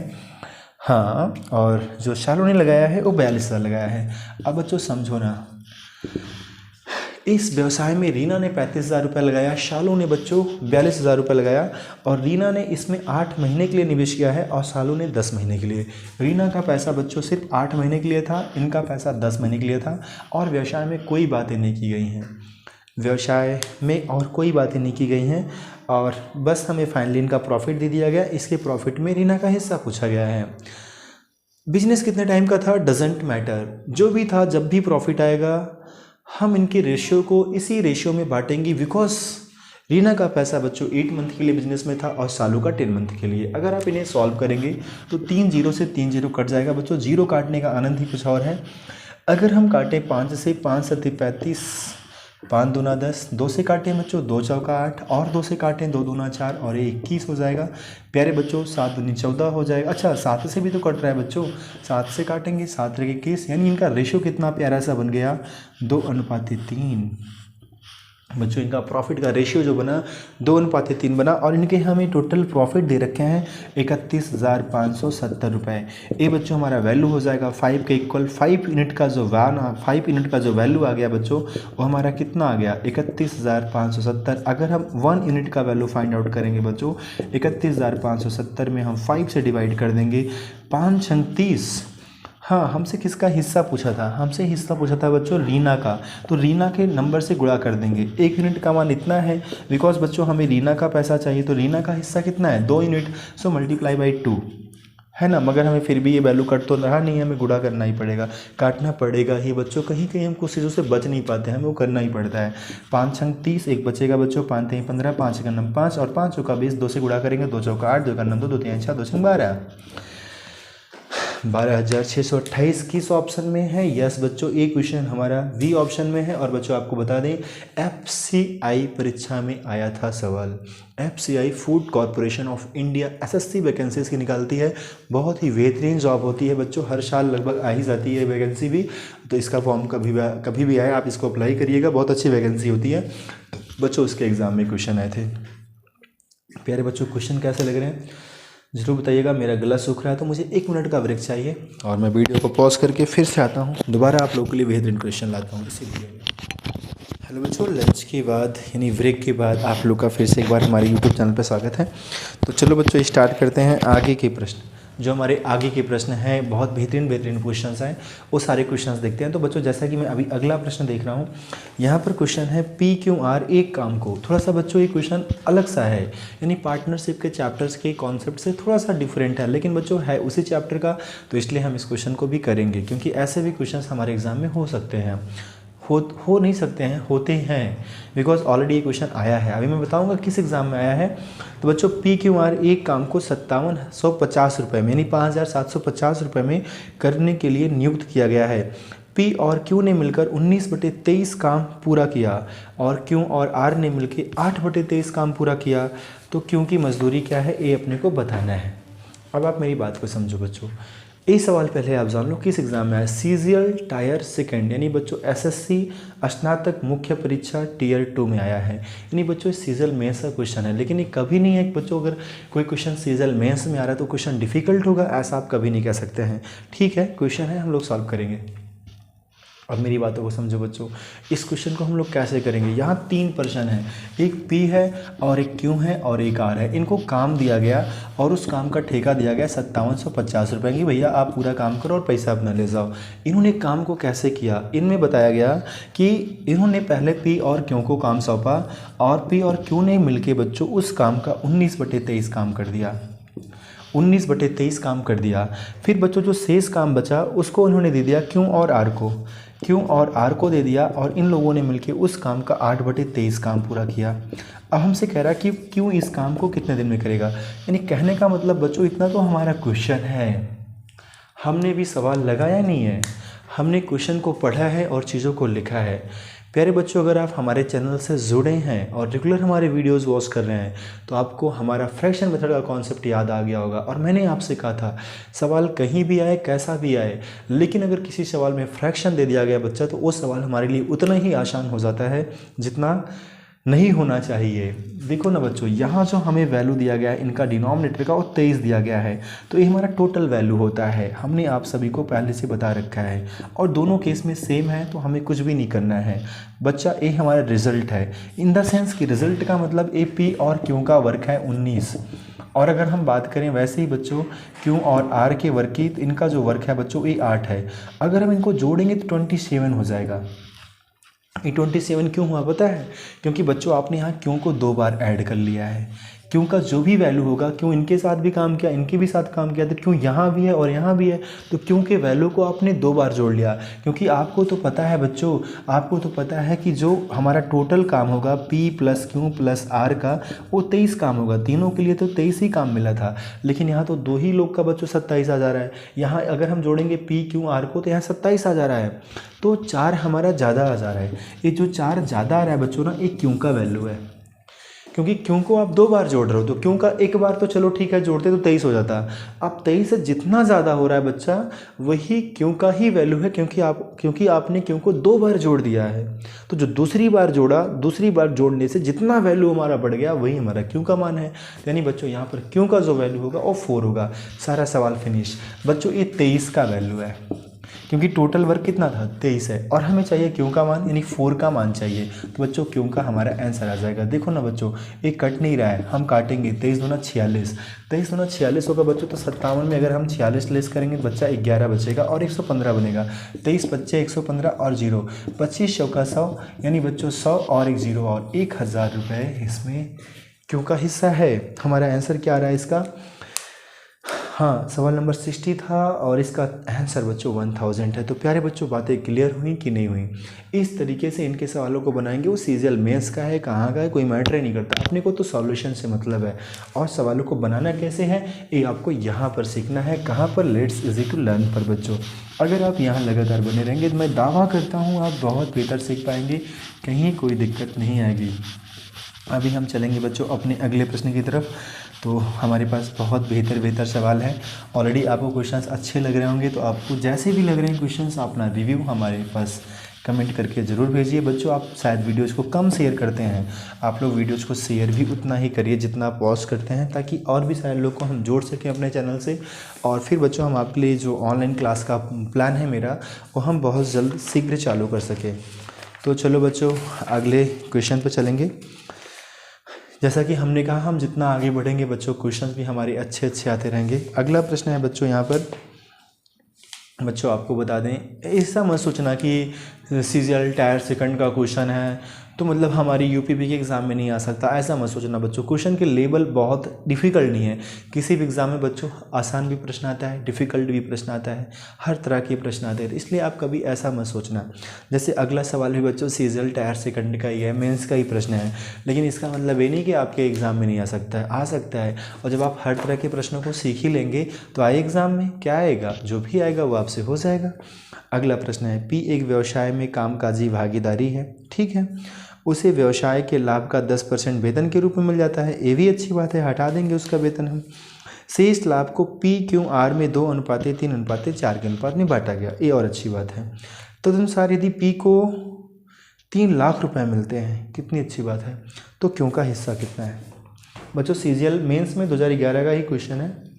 हाँ, और जो शालू ने लगाया है वो 42,000 लगाया है। अब बच्चों समझो ना, इस व्यवसाय में रीना ने 35,000 रुपये लगाया, शालू ने बच्चों 42,000 रुपये लगाया, और रीना ने इसमें 8 महीने के लिए निवेश किया है और शालू ने 10 महीने के लिए। रीना का पैसा बच्चों सिर्फ 8 महीने के लिए था, इनका पैसा 10 महीने के लिए था, और व्यवसाय में कोई बातें नहीं की गई हैं, व्यवसाय में और कोई बातें नहीं की गई हैं, और बस हमें फाइनली इनका प्रॉफिट दे दिया गया। इसके प्रॉफिट में रीना का हिस्सा पूछा गया है। बिजनेस कितने टाइम का था डजेंट मैटर, जो भी था, जब भी प्रॉफिट आएगा हम इनके रेशियो को इसी रेशियो में बांटेंगे, बिकॉज रीना का पैसा बच्चों 8 मंथ के लिए बिजनेस में था और शालू का 10 मंथ के लिए। अगर आप इन्हें सॉल्व करेंगे तो 3 जीरो से 3 जीरो कट जाएगा बच्चों, जीरो काटने का आनंद ही कुछ और है। अगर हम काटें 5 से 5 7 35, 5 दूना 10, 2 से काटें बच्चों 2 चौका 8 और 2 से काटें 2 दूना 4 और ये 21 हो जाएगा। प्यारे बच्चों 7 दूनी 14 हो जाएगा। अच्छा 7 से भी तो कट रहा है बच्चों, 7 से काटेंगे 7 रहे 21, यानी इनका रेशियो कितना प्यारा सा बन गया 2:3। बच्चों इनका प्रॉफिट का रेशियो जो बना 2:3 बना और इनके हमें टोटल प्रॉफिट दे रखे हैं 31,570 रुपये। ये बच्चों हमारा वैल्यू हो जाएगा 5 के इक्वल 5 यूनिट का जो 5 यूनिट का जो वैल्यू आ गया बच्चों वो हमारा कितना आ गया 31,570। अगर हम 1 यूनिट का वैल्यू फाइंड आउट करेंगे बच्चों 31,570 में हम 5 से डिवाइड कर देंगे 5 छंग 30। हाँ हमसे किसका हिस्सा पूछा था, हमसे हिस्सा पूछा था बच्चों रीना का, तो रीना के नंबर से गुणा कर देंगे। 1 यूनिट का मान इतना है बिकॉज बच्चों हमें रीना का पैसा चाहिए, तो रीना का हिस्सा कितना है 2 यूनिट, सो मल्टीप्लाई बाई 2 है ना। मगर हमें फिर भी ये वैल्यू कट तो रहा नहीं, हमें गुणा करना ही पड़ेगा, काटना पड़ेगा ही बच्चों। कहीं कहीं हम कुछ चीज़ों से बच नहीं पाते हैं, हमें वो करना ही पड़ता है। 5 छंग 30, एक बचेगा बच्चों 5 3 15, 5 का नम 5 और 5 चौका 20, 2 से गुणा करेंगे 2 चौका 8, 2 का नम 2, 2 3 6, 2 छंग 12, 12,628 किस ऑप्शन में है? यस बच्चों ये क्वेश्चन हमारा बी ऑप्शन में है। और बच्चों आपको बता दें एफसीआई परीक्षा में आया था सवाल। FCI food corporation of India SSC vacancies की निकालती है, बहुत ही बेहतरीन जॉब होती है बच्चों, हर साल लगभग आ ही जाती है वैकेंसी भी। तो इसका फॉर्म कभी भी आए आप इसको अप्लाई करिएगा, बहुत अच्छी वैकेंसी होती है बच्चों। इसके एग्ज़ाम में क्वेश्चन आए थे। प्यारे बच्चों क्वेश्चन कैसे लग रहे हैं ज़रूर बताइएगा। मेरा गला सूख रहा है तो मुझे 1 मिनट का ब्रेक चाहिए और मैं वीडियो को पॉज करके फिर से आता हूँ, दोबारा आप लोगों के लिए बेहतरीन क्वेश्चन लाता हूँ इसी वीडियो में। हेलो बच्चों, लंच के बाद यानी ब्रेक के बाद आप लोग का फिर से एक बार हमारे यूट्यूब चैनल पर स्वागत है। तो चलो बच्चों स्टार्ट करते हैं आगे के प्रश्न। जो हमारे आगे के प्रश्न हैं बहुत बेहतरीन क्वेश्चंस हैं, वो सारे क्वेश्चंस देखते हैं। तो बच्चों जैसा कि मैं अभी अगला प्रश्न देख रहा हूँ, यहाँ पर क्वेश्चन है PQR एक काम को। थोड़ा सा बच्चों ये क्वेश्चन अलग सा है, यानी पार्टनरशिप के चैप्टर्स के कॉन्सेप्ट से थोड़ा सा डिफरेंट है, लेकिन बच्चों है उसी चैप्टर का, तो इसलिए हम इस क्वेश्चन को भी करेंगे क्योंकि ऐसे भी क्वेश्चन हमारे एग्जाम में हो सकते हैं, हो नहीं सकते हैं, होते हैं, बिकॉज ऑलरेडी ये क्वेश्चन आया है। अभी मैं बताऊंगा किस एग्ज़ाम में आया है। तो बच्चों PQR एक काम को 5750 रुपये में यानी 5750 रुपये में करने के लिए नियुक्त किया गया है। P और Q ने मिलकर 19/23 काम पूरा किया और Q और R ने मिलकर 8/23 काम पूरा किया। तो Q की मजदूरी क्या है ये अपने को बताना है। अब आप मेरी बात को समझो बच्चों, ये सवाल पहले आप जान लो किस एग्जाम में है। सीजीएल टायर सेकंड यानी बच्चों एसएससी स्नातक मुख्य परीक्षा टीयर 2 में आया है। यानी बच्चों सीजीएल मेंस का क्वेश्चन है, लेकिन ये कभी नहीं है कि बच्चों अगर कोई क्वेश्चन सीजीएल मेंस में आ रहा है तो क्वेश्चन डिफिकल्ट होगा, ऐसा आप कभी नहीं कह सकते हैं। ठीक है, क्वेश्चन है, हम लोग सॉल्व करेंगे। अब मेरी बातों को समझो बच्चों, इस क्वेश्चन को हम लोग कैसे करेंगे। यहाँ 3 प्रश्न हैं, एक P है और एक Q है और एक R है। इनको काम दिया गया और उस काम का ठेका दिया गया 5750 रुपये की, भैया आप पूरा काम करो और पैसा अपना ले जाओ। इन्होंने काम को कैसे किया, इनमें बताया गया कि इन्होंने पहले P और Q को काम सौंपा और P और Q ने मिलकर बच्चों उस काम का 19/23 काम कर दिया, 19/23 काम कर दिया। फिर बच्चों जो शेष काम बचा उसको उन्होंने दे दिया Q और R को, Q और R को दे दिया और इन लोगों ने मिलकर उस काम का 8/23 काम पूरा किया। अब हमसे कह रहा कि Q इस काम को कितने दिन में करेगा, यानी कहने का मतलब बच्चों इतना तो हमारा क्वेश्चन है, हमने भी सवाल लगाया नहीं है, हमने क्वेश्चन को पढ़ा है और चीज़ों को लिखा है। प्यारे बच्चों अगर आप हमारे चैनल से जुड़े हैं और रेगुलर हमारे वीडियोस वॉच कर रहे हैं तो आपको हमारा फ्रैक्शन मेथड का कॉन्सेप्ट याद आ गया होगा। और मैंने आपसे कहा था सवाल कहीं भी आए कैसा भी आए, लेकिन अगर किसी सवाल में फ्रैक्शन दे दिया गया बच्चा तो वो सवाल हमारे लिए उतना ही आसान हो जाता है जितना नहीं होना चाहिए। देखो ना बच्चों, यहाँ जो हमें वैल्यू दिया गया है इनका डिनोमिनेटर का वो 23 दिया गया है, तो ये हमारा टोटल वैल्यू होता है, हमने आप सभी को पहले से बता रखा है। और दोनों केस में सेम है तो हमें कुछ भी नहीं करना है बच्चा, ये हमारा रिजल्ट है। इन द सेंस कि रिजल्ट का मतलब ए P और Q का वर्क है 19, और अगर हम बात करें वैसे ही बच्चों Q और R के वर्क की, तो इनका जो वर्क है बच्चों ये 8 है। अगर हम इनको जोड़ेंगे तो 27 हो जाएगा। ये 27 क्यों हुआ पता है, क्योंकि बच्चों आपने यहाँ Q को 2 बार ऐड कर लिया है। क्यों का जो भी वैल्यू होगा, क्यों इनके साथ भी काम किया, इनके भी साथ काम किया, तो क्यों यहाँ भी है और यहाँ भी है, तो क्यों के वैल्यू को आपने 2 बार जोड़ लिया। क्योंकि आपको तो पता है बच्चों, आपको तो पता है कि जो हमारा टोटल काम होगा P plus Q plus R का, वो 23 काम होगा। तीनों के लिए तो 23 ही काम मिला था, लेकिन यहाँ तो 2 ही लोग का बच्चों 27 आ जा रहा है। यहाँ अगर हम जोड़ेंगे P Q R को तो यहाँ 27 आ जा रहा है, तो 4 हमारा ज़्यादा आ जा रहा है। ये जो 4 ज़्यादा आ रहा है बच्चों ना, ये क्यों का वैल्यू है। क्योंकि क्यों को आप 2 बार जोड़ रहे हो, तो क्यों का एक बार तो चलो ठीक है जोड़ते तो 23 हो जाता। अब 23 से जितना ज़्यादा हो रहा है बच्चा, वही क्यों का ही वैल्यू है, क्योंकि आपने क्यों को 2 बार जोड़ दिया है। तो जो दूसरी बार जोड़ा, दूसरी बार जोड़ने से जितना वैल्यू हमारा बढ़ गया, वही हमारा क्यों का मान है। यानी बच्चों यहाँ पर क्यों का जो वैल्यू होगा वो 4 होगा। सारा सवाल फिनिश। बच्चों ये 23 का वैल्यू है, क्योंकि टोटल वर्क कितना था 23 है, और हमें चाहिए क्यों का मान, यानी 4 का मान चाहिए। तो बच्चों क्यों का हमारा आंसर आ जाएगा। देखो ना बच्चों, ये कट नहीं रहा है, हम काटेंगे। 23 दूना 46, 23 दूना 46 होगा बच्चों। तो 57 में अगर हम 46 लेस करेंगे बच्चा 11 बचेगा और 115 बनेगा। 23 बच्चे 115 और 0, 25 चौका 100, यानी बच्चों 100 और एक 0 और 1000 रुपये इसमें क्यों का हिस्सा है। हमारा आंसर क्या आ रहा है इसका। हाँ, सवाल नंबर 60 था और इसका आंसर बच्चों 1000 है। तो प्यारे बच्चों, बातें क्लियर हुई कि नहीं हुई। इस तरीके से इनके सवालों को बनाएंगे। वो सीजीएल मेंस का है, कहाँ का है, कोई मैटर ही नहीं करता। अपने को तो सॉल्यूशन से मतलब है, और सवालों को बनाना कैसे है ये आपको यहाँ पर सीखना है। कहाँ पर, लेट्स इजी टू लर्न पर बच्चों। अगर आप यहाँ लगातार बने रहेंगे तो मैं दावा करता हूँ आप बहुत बेहतर सीख पाएंगे, कहीं कोई दिक्कत नहीं आएगी। अभी हम चलेंगे बच्चों अपने अगले प्रश्न की तरफ। तो हमारे पास बहुत बेहतर सवाल है। ऑलरेडी आपको क्वेश्चंस अच्छे लग रहे होंगे, तो आपको जैसे भी लग रहे हैं क्वेश्चंस, अपना रिव्यू हमारे पास कमेंट करके ज़रूर भेजिए। बच्चों आप शायद वीडियोज़ को कम शेयर करते हैं, आप लोग वीडियोज़ को शेयर भी उतना ही करिए जितना आप पॉज करते हैं, ताकि और भी सारे लोग को हम जोड़ सकें अपने चैनल से। और फिर बच्चों हम आपके लिए जो ऑनलाइन क्लास का प्लान है मेरा, वो हम बहुत जल्द शीघ्र चालू कर सकें। तो चलो बच्चों अगले क्वेश्चन पर चलेंगे। जैसा कि हमने कहा, हम जितना आगे बढ़ेंगे बच्चों क्वेश्चंस भी हमारे अच्छे आते रहेंगे। अगला प्रश्न है बच्चों, यहाँ पर बच्चों आपको बता दें, ऐसा मत सोचना कि सीजीएल टायर सेकंड का क्वेश्चन है तो मतलब हमारी यूपीपी के एग्ज़ाम में नहीं आ सकता, ऐसा मत सोचना बच्चों। क्वेश्चन के लेवल बहुत डिफ़िकल्ट नहीं है। किसी भी एग्ज़ाम में बच्चों आसान भी प्रश्न आता है, डिफ़िकल्ट भी प्रश्न आता है, हर तरह के प्रश्न आते हैं। इसलिए आप कभी ऐसा मत सोचना। जैसे अगला सवाल भी बच्चों सीजीएल टायर सेकंड का ही है, मेंस का ही प्रश्न है, लेकिन इसका मतलब ये नहीं कि आपके एग्ज़ाम में नहीं आ सकता है, आ सकता है। और जब आप हर तरह के प्रश्नों को सीख ही लेंगे तो आए एग्ज़ाम में क्या आएगा, जो भी आएगा वो आपसे हो जाएगा। अगला प्रश्न है, पी एक व्यवसाय में कामकाजी भागीदारी है, ठीक है, उसे व्यवसाय के लाभ का 10% वेतन के रूप में मिल जाता है। ये भी अच्छी बात है, हटा देंगे उसका वेतन हम। शेष लाभ को P/Q/R में 2:3:4 के अनुपात में बांटा गया, ये और अच्छी बात है। तदनुसार यदि P को 3 लाख रुपए मिलते हैं, कितनी अच्छी बात है, तो क्यों का हिस्सा कितना है। बच्चों सीजीएल मेंस में 2011 का ही क्वेश्चन है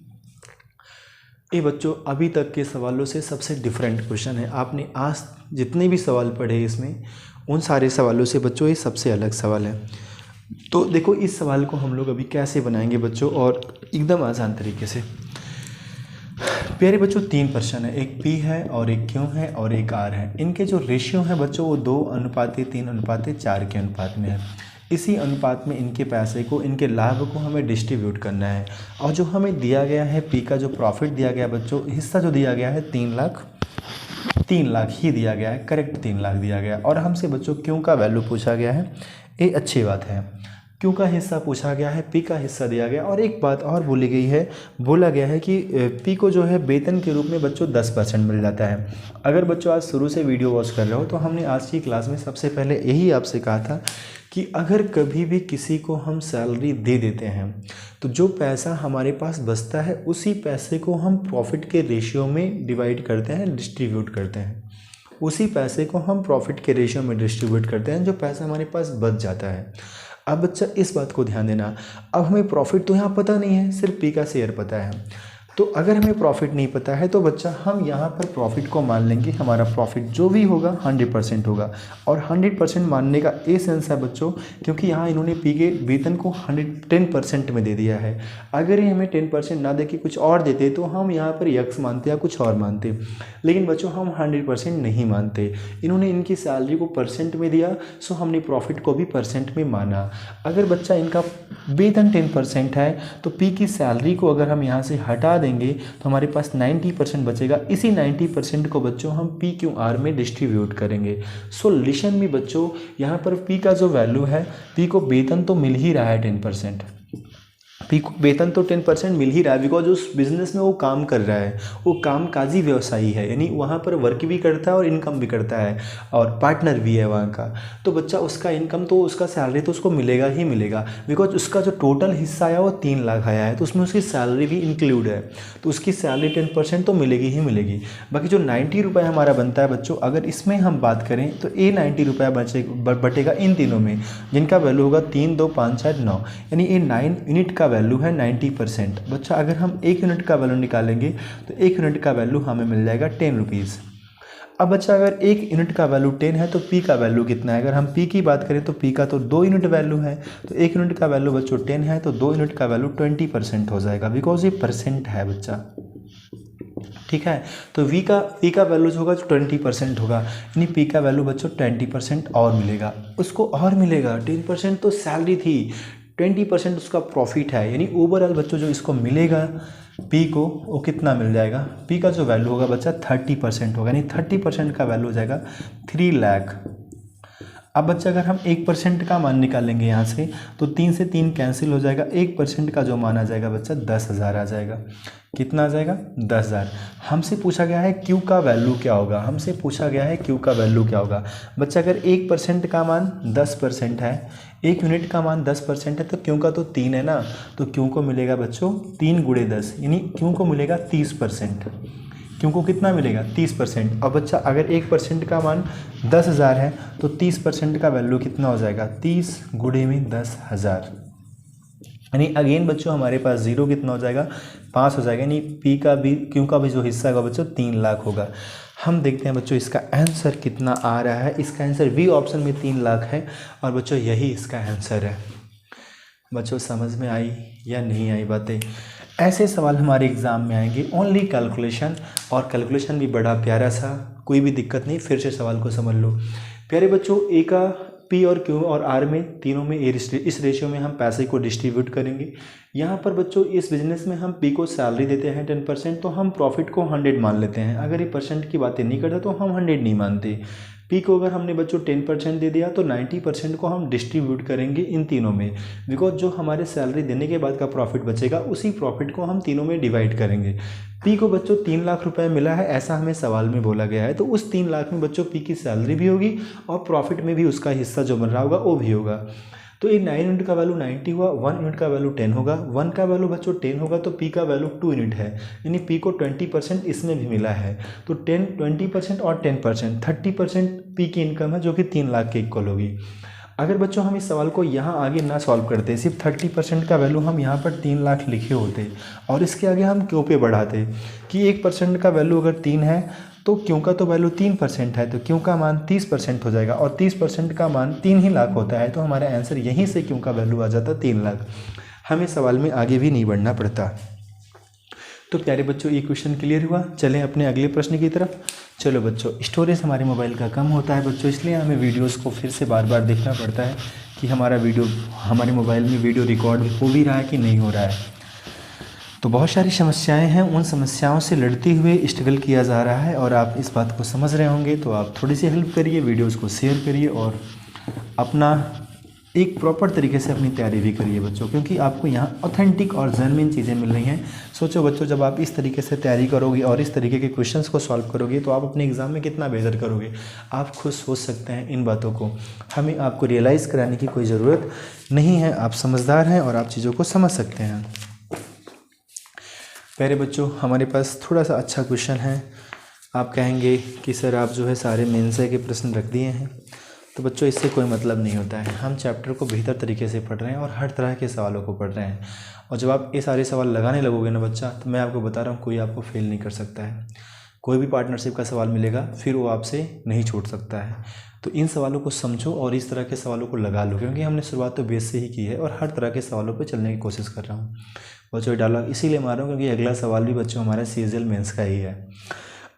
ये बच्चों। अभी तक के सवालों से सबसे डिफरेंट क्वेश्चन है। आपने आज जितने भी सवाल पढ़े इसमें, उन सारे सवालों से बच्चों ये सबसे अलग सवाल है। तो देखो इस सवाल को हम लोग अभी कैसे बनाएंगे बच्चों, और एकदम आसान तरीके से। प्यारे बच्चों 3 प्रश्न है, एक P है और एक Q है और एक R है। इनके जो रेशियो है बच्चों वो 2:3:4 के अनुपात में है। इसी अनुपात में इनके पैसे को, इनके लाभ को हमें डिस्ट्रीब्यूट करना है। और जो हमें दिया गया है P का जो प्रॉफिट दिया गया बच्चों, हिस्सा जो दिया गया है 3 लाख ही दिया गया है, करेक्ट 3 लाख दिया गया। और हमसे बच्चों क्यों का वैल्यू पूछा गया है, ये अच्छी बात है। क्यों का हिस्सा पूछा गया है, P का हिस्सा दिया गया। और एक बात और बोली गई है, बोला गया है कि P को जो है वेतन के रूप में बच्चों 10% मिल जाता है। अगर बच्चों आज शुरू से वीडियो वॉच कर रहे हो तो हमने आज की क्लास में सबसे पहले यही आपसे कहा था कि अगर कभी भी किसी को हम सैलरी दे देते हैं तो जो पैसा हमारे पास बचता है उसी पैसे को हम प्रॉफिट के रेशियो में डिवाइड करते हैं, डिस्ट्रीब्यूट करते हैं। उसी पैसे को हम प्रॉफिट के रेशियो में डिस्ट्रीब्यूट करते हैं जो पैसा हमारे पास बच जाता है। अब बच्चा इस बात को ध्यान देना, अब हमें प्रॉफिट तो यहाँ पता नहीं है, सिर्फ P का शेयर पता है। तो अगर हमें प्रॉफिट नहीं पता है तो बच्चा हम यहाँ पर प्रॉफिट को मान लेंगे, हमारा प्रॉफिट जो भी होगा 100% होगा। और 100% मानने का ए सेंस है बच्चों, क्योंकि यहाँ इन्होंने पी के वेतन को 10% में दे दिया है। अगर ये हमें 10% ना दे के कुछ और देते तो हम यहाँ पर यक्स मानते या कुछ और मानते, लेकिन बच्चों हम 100% नहीं मानते। इन्होंने इनकी सैलरी को परसेंट में दिया, सो हमने प्रॉफिट को भी परसेंट में माना। अगर बच्चा इनका वेतन 10% है तो पी की सैलरी को अगर हम यहाँ से हटा देंगे तो हमारे पास 90% बचेगा। इसी 90% को बच्चों हम पी क्यू आर में डिस्ट्रीब्यूट करेंगे। सोल्यूशन में बच्चों यहाँ पर पी का जो वैल्यू है, पी को वेतन तो मिल ही रहा है 10%, पी को वेतन तो 10% मिल ही रहा है, बिकॉज उस बिज़नेस में वो काम कर रहा है, वो कामकाजी व्यवसायी है, यानी वहाँ पर वर्क भी करता है और इनकम भी करता है और पार्टनर भी है वहाँ का। तो बच्चा उसका इनकम तो उसका सैलरी तो उसको मिलेगा ही मिलेगा, बिकॉज उसका जो टोटल हिस्सा आया वो 3 लाख आया है, तो उसमें उसकी सैलरी भी इंक्लूड है, तो उसकी सैलरी 10% तो मिलेगी ही मिलेगी। बाकी जो 90 रुपये हमारा बनता है बच्चों, अगर इसमें हम बात करें तो ये 90 रुपये बटेगा इन तीनों में, जिनका वैल्यू होगा 3, 2, 5, 4, 9, यानी ये 9 यूनिट का वैल्यू है 90%। बच्चा अगर हम 1 यूनिट का वैल्यू निकालेंगे तो 1 यूनिट का वैल्यू हमें मिल जाएगा 10 रुपीज़। अब बच्चा अगर 1 यूनिट का वैल्यू 10 है तो पी का वैल्यू कितना है? अगर हम पी की बात करें तो पी का तो 2 यूनिट वैल्यू है, तो 1 यूनिट का वैल्यू बच्चों 10 है तो 2 यूनिट का वैल्यू 20% हो जाएगा, बिकॉज ये परसेंट है बच्चा। ठीक है, तो पी का वैल्यू जो होगा 20% होगा, यानी पी का वैल्यू बच्चों 20% और मिलेगा, उसको और मिलेगा। 10% तो सैलरी थी, 20% उसका प्रॉफिट है, यानी ओवरऑल बच्चों जो इसको मिलेगा पी को वो कितना मिल जाएगा? पी का जो वैल्यू होगा बच्चा 30% होगा, यानी 30% का वैल्यू हो जाएगा 3 लाख। अब बच्चा अगर हम 1% का मान निकालेंगे यहाँ से तो 3 से 3 कैंसिल हो जाएगा, 1% का जो मान आ जाएगा बच्चा 10,000 आ जाएगा। कितना आ जाएगा? 10,000। हमसे पूछा गया है क्यू का वैल्यू क्या होगा, हमसे पूछा गया है क्यू का वैल्यू क्या होगा। बच्चा अगर 1% का मान 10% है, 1 यूनिट का मान 10% है, तो क्यू का तो 3 है ना, तो क्यू को मिलेगा बच्चों 3 × 10, यानी क्यू को मिलेगा 30%। क्यू को कितना मिलेगा? 30%। अब बच्चा अगर 1% का मान 10,000 है तो 30% का वैल्यू कितना हो जाएगा? 30 × 10,000, यानी अगेन बच्चों हमारे पास जीरो कितना हो जाएगा? 5 हो जाएगा, यानी पी का भी क्यू का भी जो हिस्सा होगा बच्चों 3 लाख होगा। हम देखते हैं बच्चों इसका आंसर कितना आ रहा है। इसका आंसर बी ऑप्शन में 3 लाख है और बच्चों यही इसका आंसर है। बच्चों समझ में आई या नहीं आई बातें? ऐसे सवाल हमारे एग्ज़ाम में आएंगे, ओनली कैलकुलेशन, और कैलकुलेशन भी बड़ा प्यारा सा, कोई भी दिक्कत नहीं, फिर से सवाल को समझ लो। प्यारे बच्चों, ए का पी और क्यू और आर में तीनों में इस रेशियो में हम पैसे को डिस्ट्रीब्यूट करेंगे। यहाँ पर बच्चों इस बिजनेस में हम पी को सैलरी देते हैं 10%, तो हम प्रॉफिट को 100 मान लेते हैं। अगर ये परसेंट की बातें नहीं करता तो हम 100 नहीं मानते। पी को अगर हमने बच्चों 10% दे दिया तो 90% को हम डिस्ट्रीब्यूट करेंगे इन तीनों में, बिकॉज जो हमारे सैलरी देने के बाद का प्रॉफिट बचेगा उसी प्रॉफिट को हम तीनों में डिवाइड करेंगे। पी को बच्चों 3 लाख रुपए मिला है, ऐसा हमें सवाल में बोला गया है, तो उस 3 लाख में बच्चों पी की सैलरी भी होगी और प्रॉफिट में भी उसका हिस्सा जो बन रहा होगा वो भी होगा। तो ये 9 यूनिट का वैल्यू 90 हुआ, 1 यूनिट का वैल्यू 10 होगा, 1 का वैल्यू बच्चों 10 होगा तो पी का वैल्यू 2 यूनिट है, यानी पी को 20% इसमें भी मिला है, तो 20% और 10% 30% पी की इनकम है जो कि 3 लाख के इक्वल होगी। अगर बच्चों हम इस सवाल को यहाँ आगे ना सॉल्व करते, सिर्फ 30% का वैल्यू हम यहाँ पर 3 लाख लिखे होते और इसके आगे हम क्यों पे बढ़ाते कि 1% का वैल्यू अगर 3 है तो क्यों का तो वैल्यू 3% है, तो क्यों का मान 30% हो जाएगा और 30% का मान 3 ही लाख होता है, तो हमारा आंसर यहीं से क्यों का वैल्यू आ जाता 3 लाख। हमें सवाल में आगे भी नहीं बढ़ना पड़ता। तो प्यारे बच्चों ये क्वेश्चन क्लियर हुआ। चलें अपने अगले प्रश्न की तरफ। चलो बच्चों, स्टोरेज हमारे मोबाइल का कम होता है बच्चों, इसलिए हमें वीडियोस को फिर से बार बार देखना पड़ता है कि हमारा वीडियो हमारे मोबाइल में वीडियो रिकॉर्ड हो भी रहा है कि नहीं हो रहा है। तो बहुत सारी समस्याएं हैं, उन समस्याओं से लड़ते हुए स्ट्रगल किया जा रहा है और आप इस बात को समझ रहे होंगे, तो आप थोड़ी सी हेल्प करिए, वीडियोज़ को शेयर करिए और अपना एक प्रॉपर तरीके से अपनी तैयारी भी करिए बच्चों, क्योंकि आपको यहाँ ऑथेंटिक और जेन्युइन चीज़ें मिल रही हैं। सोचो बच्चों, जब आप इस तरीके से तैयारी करोगे और इस तरीके के क्वेश्चंस को सॉल्व करोगे तो आप अपने एग्ज़ाम में कितना बेहतर करोगे। आप खुद सोच सकते हैं इन बातों को, हमें आपको रियलाइज़ कराने की कोई ज़रूरत नहीं है। आप समझदार हैं और आप चीज़ों को समझ सकते हैं। प्यारे बच्चों, हमारे पास थोड़ा सा अच्छा क्वेश्चन है। आप कहेंगे कि सर आप जो है सारे मेंस के प्रश्न रख दिए हैं, तो बच्चों इससे कोई मतलब नहीं होता है। हम चैप्टर को बेहतर तरीके से पढ़ रहे हैं और हर तरह के सवालों को पढ़ रहे हैं। और जब आप ये सारे सवाल लगाने लगोगे ना बच्चा, तो मैं आपको बता रहा हूँ कोई आपको फेल नहीं कर सकता है। कोई भी पार्टनरशिप का सवाल मिलेगा फिर वो आपसे नहीं छूट सकता है। तो इन सवालों को समझो और इस तरह के सवालों को लगा लो, क्योंकि हमने शुरुआत तो बेस से ही की है और हर तरह के सवालों पर चलने की कोशिश कर रहा हूँ। बच्चों डायलॉग इसीलिए मार रहा हूँ क्योंकि अगला सवाल भी बच्चों हमारा CGL मेंस का ही है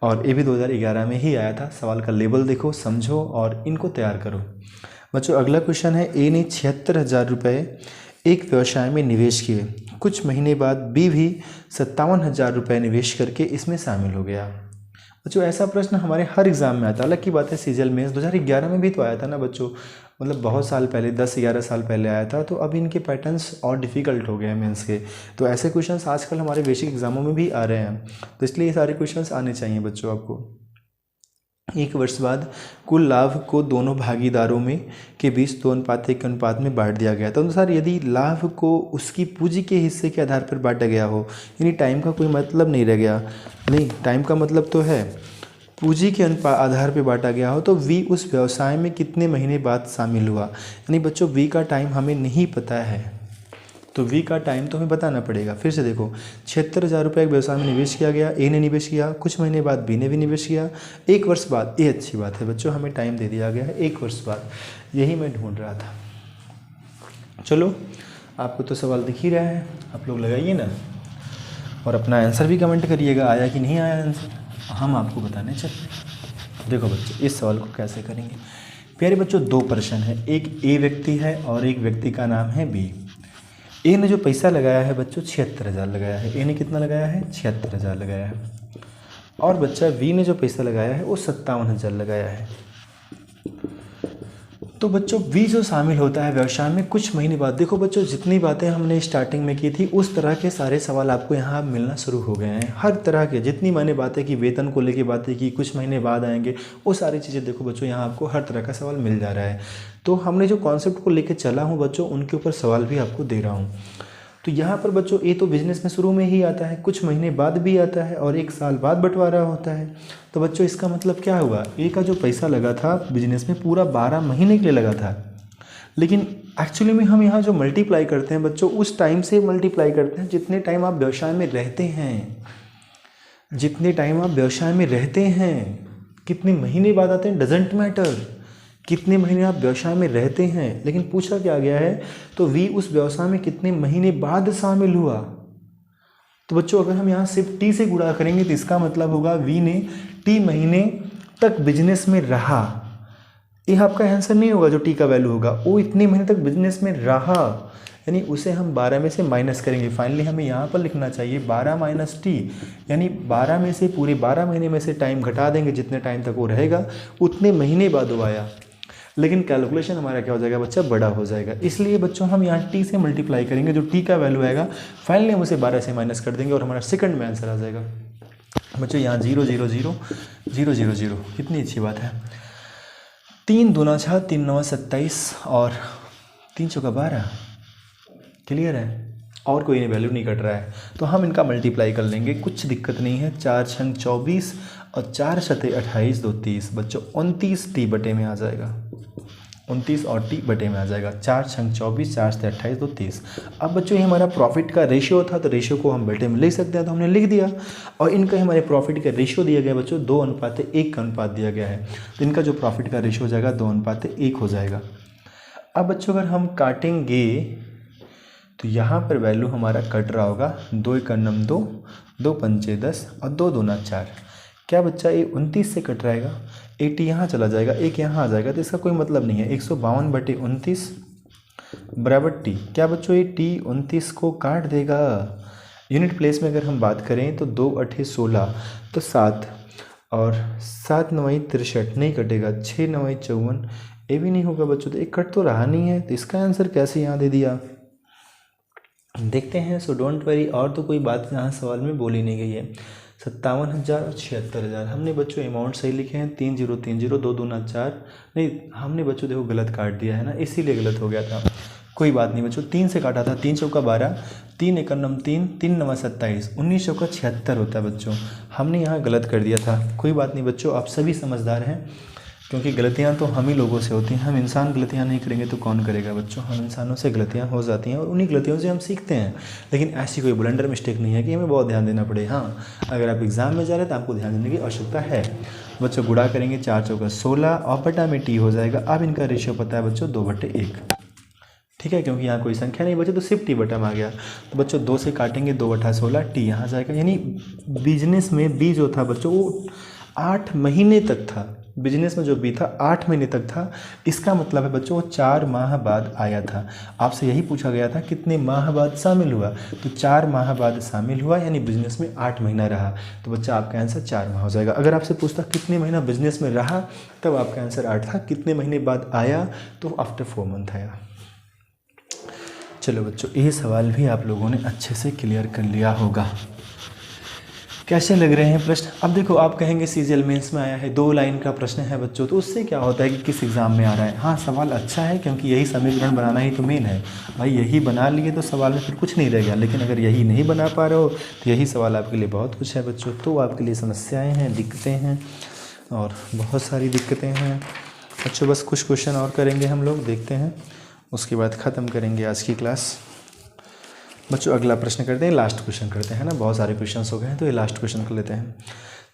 और ये भी 2011 में ही आया था। सवाल का लेवल देखो, समझो और इनको तैयार करो। बच्चों अगला क्वेश्चन है, ए ने 76,000 रुपये एक व्यवसाय में निवेश किए। कुछ महीने बाद बी भी 57,000 रुपये निवेश करके इसमें शामिल हो गया। बच्चों ऐसा प्रश्न हमारे हर एग्ज़ाम में आता है। अलग की बात है CGL मेंस 2011 में भी तो आया था ना बच्चों, मतलब बहुत साल पहले, 10-11 साल पहले आया था। तो अब इनके पैटर्न्स और डिफ़िकल्ट हो गए हैं मेंस के। तो ऐसे क्वेश्चंस आजकल हमारे बेसिक एग्जामों में भी आ रहे हैं, तो इसलिए ये सारे क्वेश्चंस आने चाहिए बच्चों आपको। एक वर्ष बाद कुल लाभ को दोनों भागीदारों में के बीच 2:1 के अनुपात में बांट दिया गया। तो अनुसार यदि लाभ को उसकी पूंजी के हिस्से के आधार पर बांटा गया हो, यानी टाइम का कोई मतलब नहीं रह गया, नहीं टाइम का मतलब तो है, पूंजी के आधार पर बांटा गया हो, तो वी उस व्यवसाय में कितने महीने बाद शामिल हुआ। यानी बच्चों वी का टाइम हमें नहीं पता है, तो वी का टाइम तो हमें बताना पड़ेगा। फिर से देखो, 76,000 रुपये एक व्यवसाय में निवेश किया गया, ए ने निवेश किया, कुछ महीने बाद बी ने भी निवेश किया, 1 वर्ष बाद, ये अच्छी बात है बच्चों, हमें टाइम दे दिया गया है 1 वर्ष बाद, यही मैं ढूंढ रहा था। चलो आपको तो सवाल दिख ही रहा है, आप लोग लगाइए ना और अपना आंसर भी कमेंट करिएगा, आया कि नहीं आया आंसर, हम आपको बताने चलते। देखो बच्चों इस सवाल को कैसे करेंगे। प्यारे बच्चों 2 प्रश्न है, एक ए व्यक्ति है और एक व्यक्ति का नाम है बी। ए ने जो पैसा लगाया है बच्चों 76,000 लगाया है, ए ने कितना लगाया है 76,000 लगाया है, और बच्चा बी ने जो पैसा लगाया है वो 57,000 लगाया है। तो बच्चों बी जो शामिल होता है व्यवसाय में कुछ महीने बाद, देखो बच्चों जितनी बातें हमने स्टार्टिंग में की थी उस तरह के सारे सवाल आपको यहाँ मिलना शुरू हो गए हैं। हर तरह के जितनी मैंने बातें की, वेतन को लेके बातें की, कुछ महीने बाद आएंगे, वो सारी चीज़ें देखो बच्चों यहाँ आपको हर तरह का सवाल मिल जा रहा है। तो हमने जो कॉन्सेप्ट को लेके चला हूँ बच्चों, उनके ऊपर सवाल भी आपको दे रहा हूँ। तो यहाँ पर बच्चों ए तो बिजनेस में शुरू में ही आता है, कुछ महीने बाद भी आता है और 1 साल बाद बंटवारा होता है। तो बच्चों इसका मतलब क्या हुआ, ए का जो पैसा लगा था बिजनेस में पूरा 12 महीने के लिए लगा था, लेकिन एक्चुअली में हम यहाँ जो मल्टीप्लाई करते हैं बच्चों उस टाइम से मल्टीप्लाई करते हैं जितने टाइम आप व्यवसाय में रहते हैं, जितने टाइम आप व्यवसाय में रहते हैं। कितने महीने बाद आते हैं डजेंट मैटर, कितने महीने आप व्यवसाय में रहते हैं, लेकिन पूछा क्या गया है तो वी उस व्यवसाय में कितने महीने बाद शामिल हुआ। तो बच्चों अगर हम यहाँ सिर्फ टी से गुणा करेंगे तो इसका मतलब होगा वी ने टी महीने तक बिजनेस में रहा। ये आपका आंसर नहीं होगा जो टी का वैल्यू होगा, वो इतने महीने तक बिजनेस में रहा, यानी उसे हम 12 में से माइनस करेंगे। फाइनली हमें यहाँ पर लिखना चाहिए 12 माइनस टी, यानी 12 में से पूरे 12 महीने में से टाइम घटा देंगे, जितने टाइम तक वो रहेगा उतने महीने बाद वो आया। लेकिन कैलकुलेशन हमारा क्या हो जाएगा बच्चा, बड़ा हो जाएगा। इसलिए बच्चों हम यहाँ टी से मल्टीप्लाई करेंगे, जो टी का वैल्यू आएगा फाइनली हम उसे 12 से माइनस कर देंगे और हमारा सेकंड में आंसर आ जाएगा। बच्चों यहाँ 0 0 0 0 0 0, कितनी अच्छी बात है। 3 दूना 6, 3 9 27 और 3 चौका 12, क्लियर है, और कोई वैल्यू नहीं कट रहा है, तो हम इनका मल्टीप्लाई कर लेंगे, कुछ दिक्कत नहीं है। 4 छंग 24 और 4 शते 28 2 30, बच्चों 29 टी बटे में आ जाएगा, 29 और टी बटे में आ जाएगा। 4 छंग 24, 4 शते 28 2 30। अब बच्चों ये हमारा प्रॉफिट का रेशियो था, तो रेशियो को हम बटे में लिख सकते हैं, तो हमने लिख दिया। और इनका हमारे प्रॉफिट का रेशियो दिया गया बच्चों 2:1 का अनुपात दिया गया है, तो इनका जो प्रॉफिट का रेशियो हो जाएगा 2:1 हो जाएगा। अब बच्चों अगर हम काटेंगे तो यहाँ पर वैल्यू हमारा कट रहा होगा 2 × 2, 2 पंचे 10 और 2 दूना 4। क्या बच्चा ये 29 से कट रहेगा, 80 यहाँ चला जाएगा, 1 यहाँ आ जाएगा, तो इसका कोई मतलब नहीं है। 152 बटे 29 बराबर टी। क्या बच्चों ये टी 29 को काट देगा। यूनिट प्लेस में अगर हम बात करें तो 2 8 16, तो 7 और 7 9 63 नहीं कटेगा, 6 9 54, ये भी नहीं होगा बच्चों, तो एक कट तो रहा नहीं है, तो इसका आंसर कैसे यहाँ दे दिया देखते हैं। सो डोंट वरी, और तो कोई बात यहाँ सवाल में बोली नहीं गई है। 57,000 और 76,000 हमने बच्चों अमाउंट सही लिखे हैं, 3 0 3 0, 2 दूना 4, नहीं हमने बच्चों देखो गलत काट दिया है ना, इसीलिए गलत हो गया था। कोई बात नहीं बच्चों, 3 से काटा था, 3 चौका 12, 3 1 9 3, 3 9 27, 19 चौका 76 होता है बच्चों, हमने यहाँ गलत कर दिया था। कोई बात नहीं बच्चों, आप सभी समझदार हैं, क्योंकि गलतियां तो हम ही लोगों से होती हैं। हम इंसान गलतियां नहीं करेंगे तो कौन करेगा बच्चों। हम इंसानों से गलतियां हो जाती हैं और उन्हीं गलतियों से हम सीखते हैं। लेकिन ऐसी कोई ब्लंडर मिस्टेक नहीं है कि हमें बहुत ध्यान देना पड़े। हाँ, अगर आप एग्ज़ाम में जा रहे हैं तो आपको ध्यान देने की आवश्यकता है। बच्चों गुणा करेंगे 4 चौका 16 और बटा में टी हो जाएगा। अब इनका रेशियो पता है बच्चों 2/1, ठीक है, क्योंकि यहाँ कोई संख्या नहीं बची तो सिर्फ टी बटा में आ गया। तो बच्चों 2 से काटेंगे 2/16 टी यहाँ जाएगा। यानी बिजनेस में बी जो था बच्चों वो 8 महीने तक था। बिजनेस में जो बी था 8 महीने तक था। इसका मतलब है बच्चों वो 4 माह बाद आया था। आपसे यही पूछा गया था कितने माह बाद शामिल हुआ, तो 4 माह बाद शामिल हुआ, यानी बिजनेस में 8 महीना रहा। तो बच्चा आपका आंसर 4 माह हो जाएगा। अगर आपसे पूछता कितने महीना बिजनेस में रहा, तब आपका आंसर 8 था। कितने महीने बाद आया, तो आफ्टर 4 मंथ आया। चलो बच्चों, ये सवाल भी आप लोगों ने अच्छे से क्लियर कर लिया होगा। कैसे लग रहे हैं प्रश्न? अब देखो, आप कहेंगे सीजीएल मेंस में आया है, 2 लाइन का प्रश्न है बच्चों, तो उससे क्या होता है कि किस एग्ज़ाम में आ रहा है। हाँ, सवाल अच्छा है क्योंकि यही समीकरण बनाना ही तो मेन है भाई। यही बना लिए तो सवाल में फिर कुछ नहीं रह गया। लेकिन अगर यही नहीं बना पा रहे हो तो यही सवाल आपके लिए बहुत कुछ है बच्चों। तो आपके लिए समस्याएँ हैं, दिक्कतें हैं और बहुत सारी दिक्कतें हैं बच्चों। बस कुछ क्वेश्चन और करेंगे हम लोग, देखते हैं, उसके बाद ख़त्म करेंगे आज की क्लास। बच्चों अगला प्रश्न करते हैं, लास्ट क्वेश्चन करते हैं ना, बहुत सारे क्वेश्चन हो गए हैं तो ये लास्ट क्वेश्चन कर लेते हैं।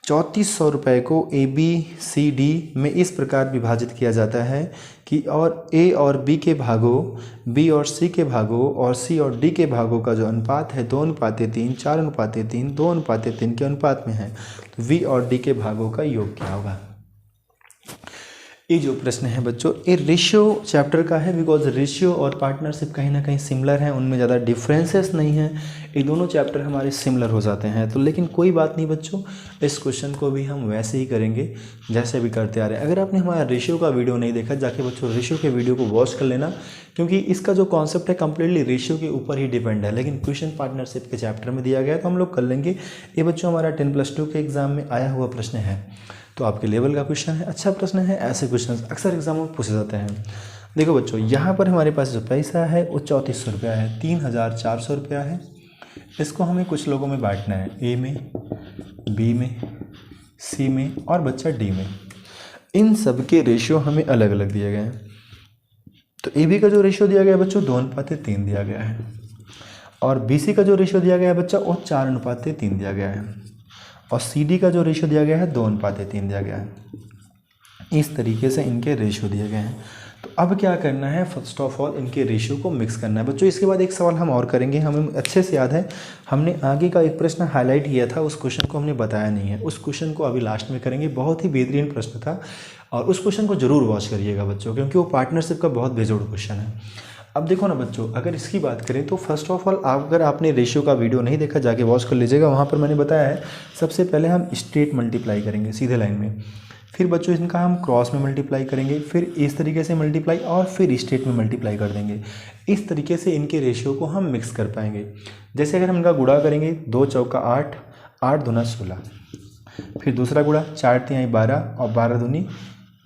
3400 रुपये को ABCD में इस प्रकार विभाजित किया जाता है कि और A और B के भागों, B और C के भागों और C और D के भागों का जो अनुपात है 2:3, 4:3, 2:3 के अनुपात में है। तो V और D के भागों का योग क्या होगा? ये जो प्रश्न है बच्चों, ये रेशियो चैप्टर का है। बिकॉज रेशियो और पार्टनरशिप कहीं ना कहीं सिमिलर हैं, उनमें ज़्यादा डिफरेंसेस नहीं हैं। ये दोनों चैप्टर हमारे सिमिलर हो जाते हैं। तो लेकिन कोई बात नहीं बच्चों, इस क्वेश्चन को भी हम वैसे ही करेंगे जैसे भी करते आ रहे हैं। अगर आपने हमारा रेशियो का वीडियो नहीं देखा, जाके बच्चों रेशियो के वीडियो को वॉच कर लेना, क्योंकि इसका जो कॉन्सेप्ट है कम्प्लीटली रेशियो के ऊपर ही डिपेंड है। लेकिन क्वेश्चन पार्टनरशिप के चैप्टर में दिया गया है तो हम लोग कर लेंगे। ये बच्चों हमारा 10+2 के एग्जाम में आया हुआ प्रश्न है, तो आपके लेवल का क्वेश्चन है, अच्छा प्रश्न है। ऐसे क्वेश्चन अक्सर एग्जाम में पूछे जाते हैं। देखो बच्चों, यहाँ पर हमारे पास जो पैसा है वो 3400 रुपया है, 3400 रुपया है। इसको हमें कुछ लोगों में बांटना है, A में, B में, C में और बच्चा D में। इन सब के रेशियो हमें अलग अलग दिए गए हैं। तो AB का जो रेशियो दिया गया है बच्चों 2:3 दिया गया है, और BC का जो रेशियो दिया गया है बच्चा वो 4:3 दिया गया है, और CD का जो रेशियो दिया गया है 2:3 दिया गया है। इस तरीके से इनके रेशियो दिए गए हैं। तो अब क्या करना है, फर्स्ट ऑफ ऑल इनके रेशियो को मिक्स करना है बच्चों। इसके बाद एक सवाल हम और करेंगे, हमें अच्छे से याद है, हमने आगे का एक प्रश्न हाईलाइट किया था, उस क्वेश्चन को हमने बताया नहीं है। उस क्वेश्चन को अभी लास्ट में करेंगे, बहुत ही बेहतरीन प्रश्न था, और उस क्वेश्चन को जरूर वॉच करिएगा बच्चों, क्योंकि वो पार्टनरशिप का बहुत बेजोड़ क्वेश्चन है। अब देखो ना बच्चों, अगर इसकी बात करें तो फर्स्ट ऑफ ऑल अगर आपने रेशियो का वीडियो नहीं देखा, जाके वॉच कर लीजिएगा। वहाँ पर मैंने बताया है, सबसे पहले हम स्ट्रेट मल्टीप्लाई करेंगे सीधे लाइन में, फिर बच्चों इनका हम क्रॉस में मल्टीप्लाई करेंगे, फिर इस तरीके से मल्टीप्लाई, और फिर स्ट्रेट में मल्टीप्लाई कर देंगे। इस तरीके से इनके रेशियो को हम मिक्स कर पाएंगे। जैसे अगर हम इनका गुणा करेंगे, 2 चौका 8, 8 दूना 16, फिर दूसरा गुणा 4 तिहाई 12 और 12 दूनी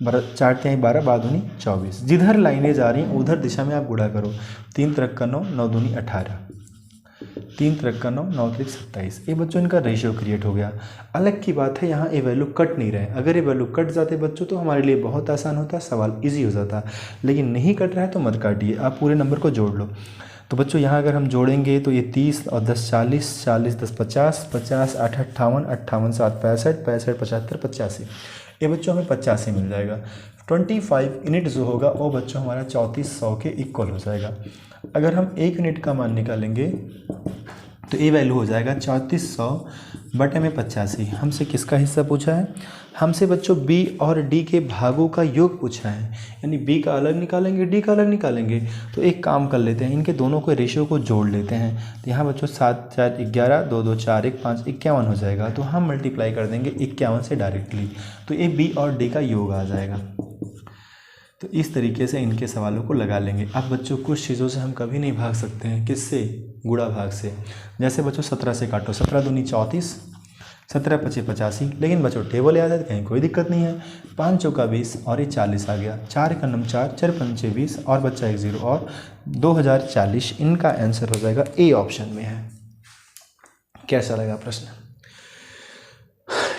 4 तिहाई 12, 12 दूनी 24। जिधर लाइनें जा रही हैं उधर दिशा में आप गुणा करो। 3 त्रिक का 9, 9 दूनी 18, 3 त्रिक का 9, 9 त्रिक 27। ये बच्चों इनका रेशियो क्रिएट हो गया। अलग की बात है, यहाँ ये वैल्यू कट नहीं रहे। अगर ये वैल्यू कट जाते बच्चों तो हमारे लिए बहुत आसान होता, सवाल ईजी हो जाता। लेकिन नहीं कट रहा है तो मत काटिए, आप पूरे नंबर को जोड़ लो। तो बच्चों यहाँ अगर हम जोड़ेंगे तो ये 30 और 10 40, 40 10 50, 50 8 58, 58 7 65, 65 75 85। ये बच्चों हमें 85 मिल जाएगा। 25 यूनिट जो होगा वो बच्चों हमारा 3400 के इक्वल हो जाएगा। अगर हम 1 यूनिट का मान निकालेंगे तो ये वैल्यू हो जाएगा 3400 बटे में 85। हमसे किसका हिस्सा पूछा है? हमसे बच्चों B और D के भागों का योग पूछा है, यानी B का अलग निकालेंगे, D का अलग निकालेंगे। तो एक काम कर लेते हैं, इनके दोनों के रेशियो को जोड़ लेते हैं। तो यहाँ बच्चों 7 4 11, 2 2 4 1 5 51 हो जाएगा। तो हम मल्टीप्लाई कर देंगे 51 से डायरेक्टली, तो ये B और D का योग आ जाएगा। तो इस तरीके से इनके सवालों को लगा लेंगे। अब बच्चों कुछ चीज़ों से हम कभी नहीं भाग सकते हैं, किससे? गुणा भाग से। जैसे बच्चों 17 से काटो, 17 दूनी 34, 17 पचे 85। लेकिन बच्चों टेबल याद है तो कहीं कोई दिक्कत नहीं है। 5 चौका 20 और ये 40 आ गया। 4 का नम 4, 4 पंचे 20 और बच्चा 1 0 और 2040। इनका आंसर हो जाएगा ए ऑप्शन में है। कैसा लगा प्रश्न?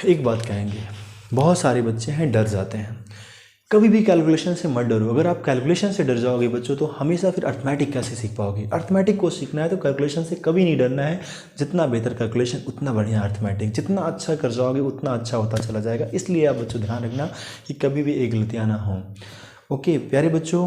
एक बात कहेंगे, बहुत सारे बच्चे हैं डर जाते हैं कभी भी कैलकुलेशन से मत डरो। अगर आप कैलकुलेशन से डर जाओगे बच्चों तो हमेशा फिर अर्थमेटिक कैसे सीख पाओगे। अर्थमेटिक को सीखना है तो कैलकुलेशन से कभी नहीं डरना है। जितना बेहतर कैलकुलेशन उतना बढ़िया अर्थमेटिक। जितना अच्छा कर जाओगे उतना अच्छा होता चला जाएगा। इसलिए आप बच्चों ध्यान रखना कि कभी भी एक गलतियाँ ना हों। ओके प्यारे बच्चों,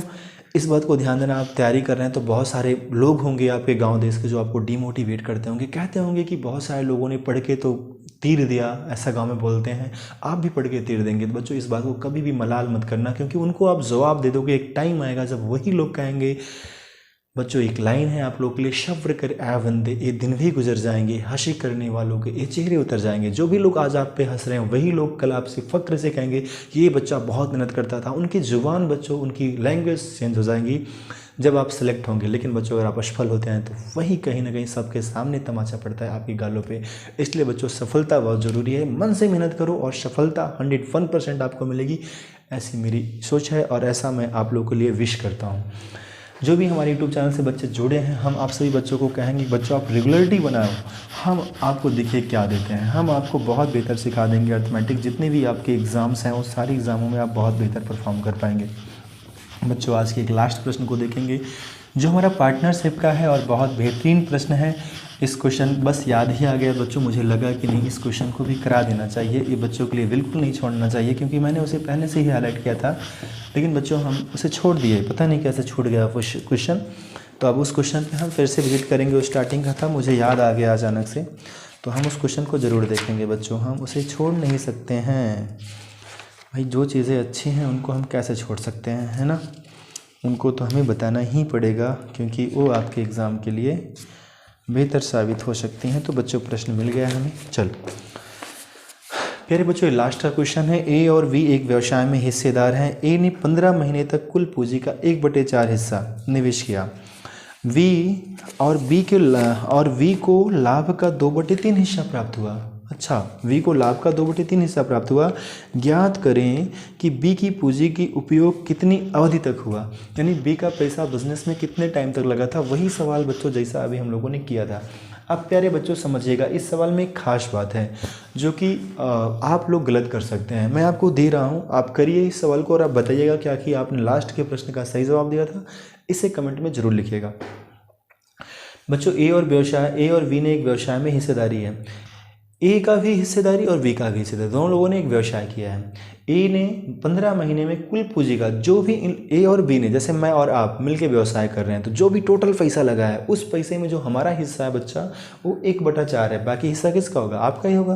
इस बात को ध्यान देना, आप तैयारी कर रहे हैं तो बहुत सारे लोग होंगे आपके गांव देश के जो आपको डीमोटिवेट करते होंगे, कहते होंगे कि बहुत सारे लोगों ने पढ़ के तो तीर दिया, ऐसा गांव में बोलते हैं, आप भी पढ़ के तीर देंगे। तो बच्चों इस बात को कभी भी मलाल मत करना, क्योंकि उनको आप जवाब दे दोगे, एक टाइम आएगा जब वही लोग कहेंगे। बच्चों एक लाइन है आप लोगों के लिए, शब्र कर ऐ बंदे ये दिन भी गुजर जाएंगे, हंसी करने वालों के ये चेहरे उतर जाएंगे। जो भी लोग आज आप पे हंस रहे हैं वही लोग कल आपसे फक्र से कहेंगे ये बच्चा बहुत मेहनत करता था। उनकी जुबान बच्चों, उनकी लैंग्वेज चेंज हो जाएंगी जब आप सेलेक्ट होंगे। लेकिन बच्चों अगर आप असफल होते हैं तो वही कहीं ना कहीं सबके सामने तमाचा पड़ता है आपकी गालों पे। इसलिए बच्चों सफलता बहुत ज़रूरी है, मन से मेहनत करो और सफलता 101% आपको मिलेगी। ऐसी मेरी सोच है और ऐसा मैं आप लोगों के लिए विश करता हूँ। जो भी हमारे यूट्यूब चैनल से बच्चे जुड़े हैं, हम आप सभी बच्चों को कहेंगे बच्चों आप रेगुलरिटी बनाओ। हम आपको देखिए क्या देते हैं, हम आपको बहुत बेहतर सिखा देंगे अर्थमेटिक। जितने भी आपके एग्ज़ाम्स हैं उस सारी एग्ज़ामों में आप बहुत बेहतर परफॉर्म कर पाएंगे। बच्चों आज के एक लास्ट प्रश्न को देखेंगे जो हमारा पार्टनरशिप का है और बहुत बेहतरीन प्रश्न है। इस क्वेश्चन बस याद ही आ गया बच्चों, मुझे लगा कि नहीं इस क्वेश्चन को भी करा देना चाहिए। ये बच्चों के लिए बिल्कुल नहीं छोड़ना चाहिए, क्योंकि मैंने उसे पहले से ही हाईलाइट किया था, लेकिन बच्चों हम उसे छोड़ दिए, पता नहीं कैसे छूट गया क्वेश्चन। तो अब उस क्वेश्चन पे हम फिर से विजिट करेंगे। वो स्टार्टिंग का था, मुझे याद आ गया अचानक से, तो हम उस क्वेश्चन को ज़रूर देखेंगे बच्चों। हम उसे छोड़ नहीं सकते हैं भाई, जो चीज़ें अच्छी हैं उनको हम कैसे छोड़ सकते हैं, है ना। उनको तो हमें बताना ही पड़ेगा, क्योंकि वो आपके एग्ज़ाम के लिए बेहतर साबित हो सकती हैं। तो बच्चों प्रश्न मिल गया हमें। चल प्यारे बच्चों ये लास्ट का क्वेश्चन है। ए और वी एक व्यवसाय में हिस्सेदार हैं। ए ने 15 महीने तक कुल पूंजी का 1/4 हिस्सा निवेश किया। वी को लाभ का 2/3 हिस्सा प्राप्त हुआ। अच्छा, वी को लाभ का 2/3 हिस्सा प्राप्त हुआ। ज्ञात करें कि बी की पूंजी की उपयोग कितनी अवधि तक हुआ, यानी बी का पैसा बिजनेस में कितने टाइम तक लगा था। वही सवाल बच्चों जैसा अभी हम लोगों ने किया था। अब प्यारे बच्चों समझिएगा, इस सवाल में एक खास बात है जो कि आप लोग गलत कर सकते हैं। मैं आपको दे रहा हूं, आप करिए इस सवाल को और आप बताइएगा क्या कि आपने लास्ट के प्रश्न का सही जवाब दिया था। इसे कमेंट में जरूर लिखिएगा। बच्चों ए और वी ने एक व्यवसाय में हिस्सेदारी है। ए का भी हिस्सेदारी और बी का भी हिस्सेदारी, दोनों लोगों ने एक व्यवसाय किया है। ए ने 15 महीने में कुल पूंजी का, जो भी ए और बी ने, जैसे मैं और आप मिलके व्यवसाय कर रहे हैं, तो जो भी टोटल पैसा लगा है उस पैसे में जो हमारा हिस्सा है बच्चा वो 1/4 है। बाकी हिस्सा किसका होगा? आपका ही होगा,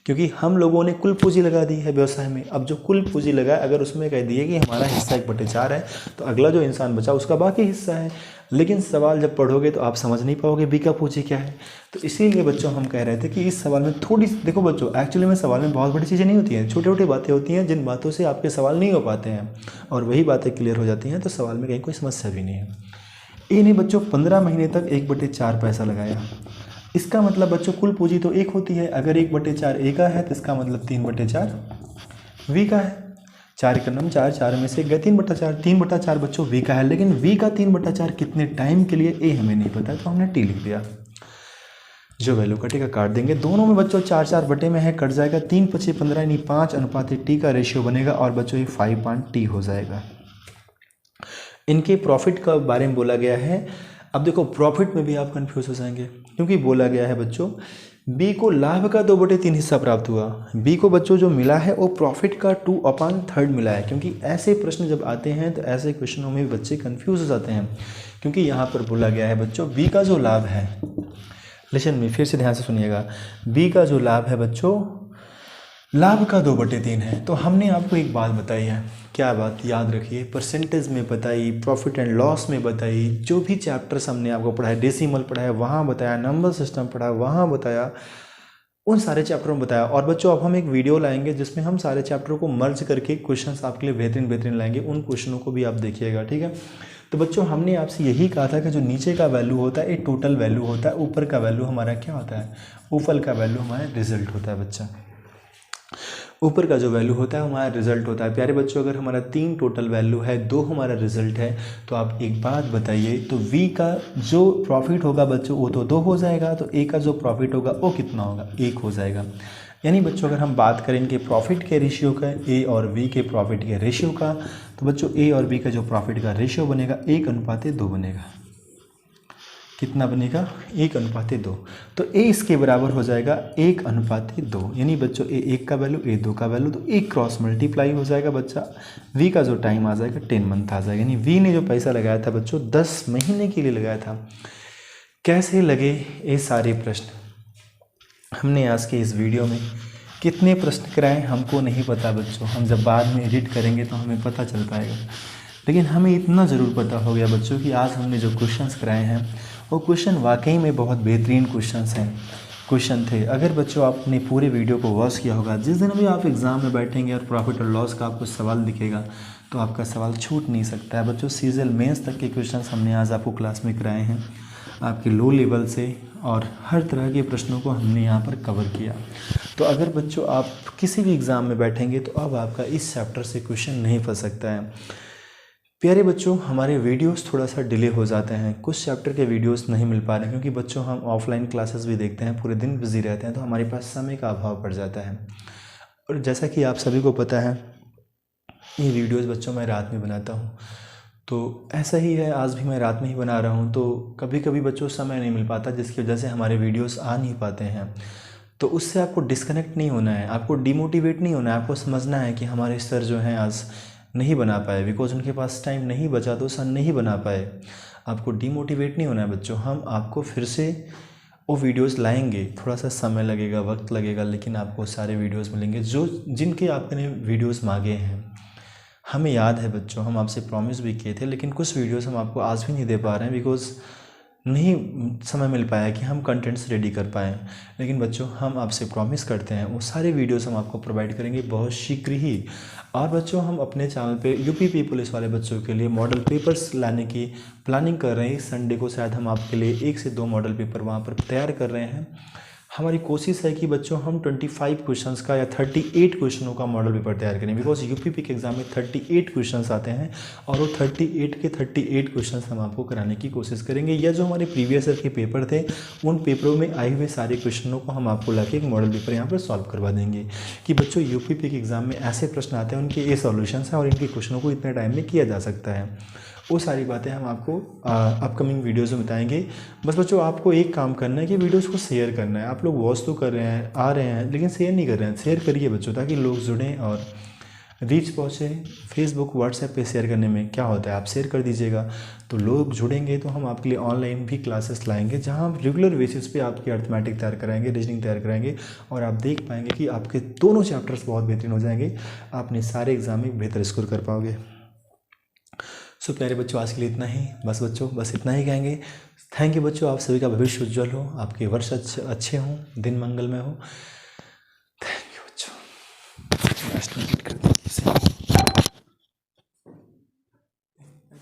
क्योंकि हम लोगों ने कुल पूंजी लगा दी है व्यवसाय में। अब जो कुल पूंजी लगा है, अगर उसमें कह दिए कि हमारा हिस्सा 1/4 है, तो अगला जो इंसान बचा उसका बाकी हिस्सा है। लेकिन सवाल जब पढ़ोगे तो आप समझ नहीं पाओगे बी का पूंजी क्या है। तो इसीलिए बच्चों हम कह रहे थे कि इस सवाल में थोड़ी, देखो बच्चों एक्चुअली में सवाल में बहुत बड़ी चीज़ें नहीं होती हैं, छोटी छोटी बातें होती हैं जिन बातों से आपके सवाल नहीं हो पाते हैं, और वही बातें क्लियर हो जाती हैं तो सवाल में कहीं कोई समस्या भी नहीं है। ए ने बच्चों 15 महीने तक 1/4 पैसा लगाया। इसका मतलब बच्चों कुल पूंजी तो 1 होती है, अगर 1/4 ए का है तो इसका मतलब 3/4 वी का है। 4 का नम 4, 4 में से गए 3/4, 3/4 बच्चों वी का है। लेकिन वी का 3/4 कितने टाइम के लिए, ए हमें नहीं पता, तो हमने टी लिख दिया। जो वैल्यू कटेगा काट देंगे। दोनों में बच्चों 4 बटे में है, कट जाएगा। 3×5 = 15, यानी 5:टी का रेशियो बनेगा और बच्चों ये 5 हो जाएगा। इनके प्रॉफिट का बारे में बोला गया है। अब देखो प्रॉफिट में भी आप कंफ्यूज हो जाएंगे, क्योंकि बोला गया है बच्चों बी को लाभ का 2/3 हिस्सा प्राप्त हुआ। बी को बच्चों जो मिला है वो प्रॉफिट का 2/3 मिला है। क्योंकि ऐसे प्रश्न जब आते हैं तो ऐसे क्वेश्चनों में बच्चे कंफ्यूज हो जाते हैं, क्योंकि यहाँ पर बोला गया है बच्चों बी का जो लाभ है, लेकिन में फिर से ध्यान से सुनिएगा, बी का जो लाभ है बच्चों लाभ का 2/3 है। तो हमने आपको एक बात बताई है, क्या बात याद रखिए, परसेंटेज में बताई, प्रॉफिट एंड लॉस में बताई, जो भी चैप्टर्स हमने आपको पढ़ाया, डेसिमल पढ़ाया वहाँ बताया, नंबर सिस्टम पढ़ाया वहाँ बताया, उन सारे चैप्टरों में बताया। और बच्चों अब हम एक वीडियो लाएंगे जिसमें हम सारे चैप्टरों को मर्ज करके क्वेश्चंस आपके लिए बेहतरीन लाएंगे, उन क्वेश्चनों को भी आप देखिएगा, ठीक है। तो बच्चों हमने आपसे यही कहा था कि जो नीचे का वैल्यू होता है ये टोटल वैल्यू होता है, ऊपर का वैल्यू हमारा क्या होता है, ऊपर का वैल्यू हमारा रिजल्ट होता है बच्चा। ऊपर का जो वैल्यू होता है हमारा रिजल्ट होता है। प्यारे बच्चों अगर हमारा 3 टोटल वैल्यू है, 2 हमारा रिजल्ट है, तो आप एक बात बताइए, तो वी का जो प्रॉफिट होगा बच्चों वो तो 2 हो जाएगा, तो ए का जो प्रॉफिट होगा वो कितना होगा, 1 हो जाएगा। यानी बच्चों अगर हम बात करें इनके प्रॉफिट के रेशियो का, ए और बी के प्रॉफिट के रेशियो का, तो बच्चों ए और बी का जो प्रॉफिट का रेशियो बनेगा 1:2 बनेगा। कितना बनेगा? 1:2। तो ए इसके बराबर हो जाएगा 1:2, यानी बच्चों ए 1 का वैल्यू, ए 2 का वैल्यू, तो एक क्रॉस मल्टीप्लाई हो जाएगा बच्चा। वी का जो टाइम आ जाएगा 10 मंथ आ जाएगा, यानी वी ने जो पैसा लगाया था बच्चों 10 महीने के लिए लगाया था। कैसे लगे ये सारे प्रश्न? हमने आज के इस वीडियो में कितने प्रश्न कराए हमको नहीं पता बच्चों, हम जब बाद में एडिट करेंगे तो हमें पता चल पाएगा, लेकिन हमें इतना ज़रूर पता हो गया बच्चों कि आज हमने जो क्वेश्चंस कराए हैं वो क्वेश्चन वाकई में बहुत बेहतरीन क्वेश्चन थे। अगर बच्चों आपने पूरे वीडियो को वॉच किया होगा, जिस दिन भी आप एग्ज़ाम में बैठेंगे और प्रॉफिट और लॉस का आपको सवाल दिखेगा तो आपका सवाल छूट नहीं सकता है बच्चों। सीजल मेंस तक के क्वेश्चंस हमने आज आपको क्लास में कराए हैं, आपके लो लेवल से, और हर तरह के प्रश्नों को हमने यहाँ पर कवर किया। तो अगर बच्चों आप किसी भी एग्ज़ाम में बैठेंगे तो अब आपका इस चैप्टर से क्वेश्चन नहीं फंस सकता है। प्यारे बच्चों, हमारे वीडियोस थोड़ा सा डिले हो जाते हैं, कुछ चैप्टर के वीडियोस नहीं मिल पा रहे हैं, क्योंकि बच्चों हम ऑफलाइन क्लासेस भी देखते हैं, पूरे दिन बिजी रहते हैं, तो हमारे पास समय का अभाव पड़ जाता है। और जैसा कि आप सभी को पता है, ये वीडियोस बच्चों मैं रात में बनाता हूँ, तो ऐसा ही है, आज भी मैं रात में ही बना रहा हूँ, तो कभी कभी बच्चों समय नहीं मिल पाता, जिसकी वजह से हमारे वीडियोस आ नहीं पाते हैं। तो उससे आपको डिस्कनेक्ट नहीं होना है, आपको डिमोटिवेट नहीं होना है, आपको समझना है कि हमारे सर जो हैं आज नहीं बना पाए, बिकॉज उनके पास टाइम नहीं बचा तो सर नहीं बना पाए। आपको डिमोटिवेट नहीं होना है बच्चों, हम आपको फिर से वो वीडियोस लाएंगे, थोड़ा सा समय लगेगा, वक्त लगेगा, लेकिन आपको सारे वीडियोस मिलेंगे जो जिनके आपने वीडियोस मांगे हैं। हमें याद है बच्चों, हम आपसे प्रॉमिस भी किए थे, लेकिन कुछ वीडियोस हम आपको आज भी नहीं दे पा रहे हैं, बिकॉज नहीं समय मिल पाया कि हम कंटेंट्स रेडी कर पाएँ। लेकिन बच्चों हम आपसे प्रॉमिस करते हैं वो सारे वीडियोस हम आपको प्रोवाइड करेंगे बहुत शीघ्र ही। और बच्चों हम अपने चैनल पे यूपीपी पुलिस वाले बच्चों के लिए मॉडल पेपर्स लाने की प्लानिंग कर रहे हैं। इस संडे को शायद हम आपके लिए 1 से 2 मॉडल पेपर वहाँ पर तैयार कर रहे हैं। हमारी कोशिश है कि बच्चों हम 25 क्वेश्चंस का या 38 क्वेश्चनों का मॉडल पेपर तैयार करें, बिकॉज यूपीपी के एग्ज़ाम में 38 क्वेश्चंस आते हैं, और वो 38 के 38 क्वेश्चंस हम आपको कराने की कोशिश करेंगे। या जो हमारे प्रीवियस ईयर के पेपर थे, उन पेपरों में आए हुए सारे क्वेश्चनों को हम आपको लाके एक मॉडल पेपर यहाँ पर सॉल्व करवा देंगे, कि बच्चों यूपीपी के एग्ज़ाम में ऐसे प्रश्न आते हैं, उनके ये सॉल्यूशंस हैं और इनके क्वेश्चनों को इतने टाइम में किया जा सकता है। वो सारी बातें हम आपको अपकमिंग वीडियोज़ में बताएंगे। बस बच्चों आपको एक काम करना है कि वीडियोज़ को शेयर करना है। आप लोग वॉच तो कर रहे हैं, आ रहे हैं, लेकिन शेयर नहीं कर रहे हैं। शेयर करिए बच्चों, ताकि लोग जुड़ें और रीच पहुँचे। फेसबुक व्हाट्सएप पे शेयर करने में क्या होता है, आप शेयर कर दीजिएगा तो लोग जुड़ेंगे, तो हम आपके लिए ऑनलाइन भी क्लासेस लाएंगे, जहाँ हम रेगुलर बेसिस पे आपकी अर्थमेटिक तैयार कराएंगे, रीजनिंग तैयार कराएंगे, और आप देख पाएंगे कि आपके दोनों चैप्टर्स बहुत बेहतरीन हो जाएंगे, आपने सारे एग्ज़ाम में बेहतर स्कोर कर पाओगे। सो प्यारे बच्चों, आज के लिए इतना ही, बस इतना ही कहेंगे। थैंक यू बच्चों, आप सभी का भविष्य उज्जवल हो, आपके वर्ष अच्छे हों, दिन मंगलमय हो। थैंक यू बच्चों।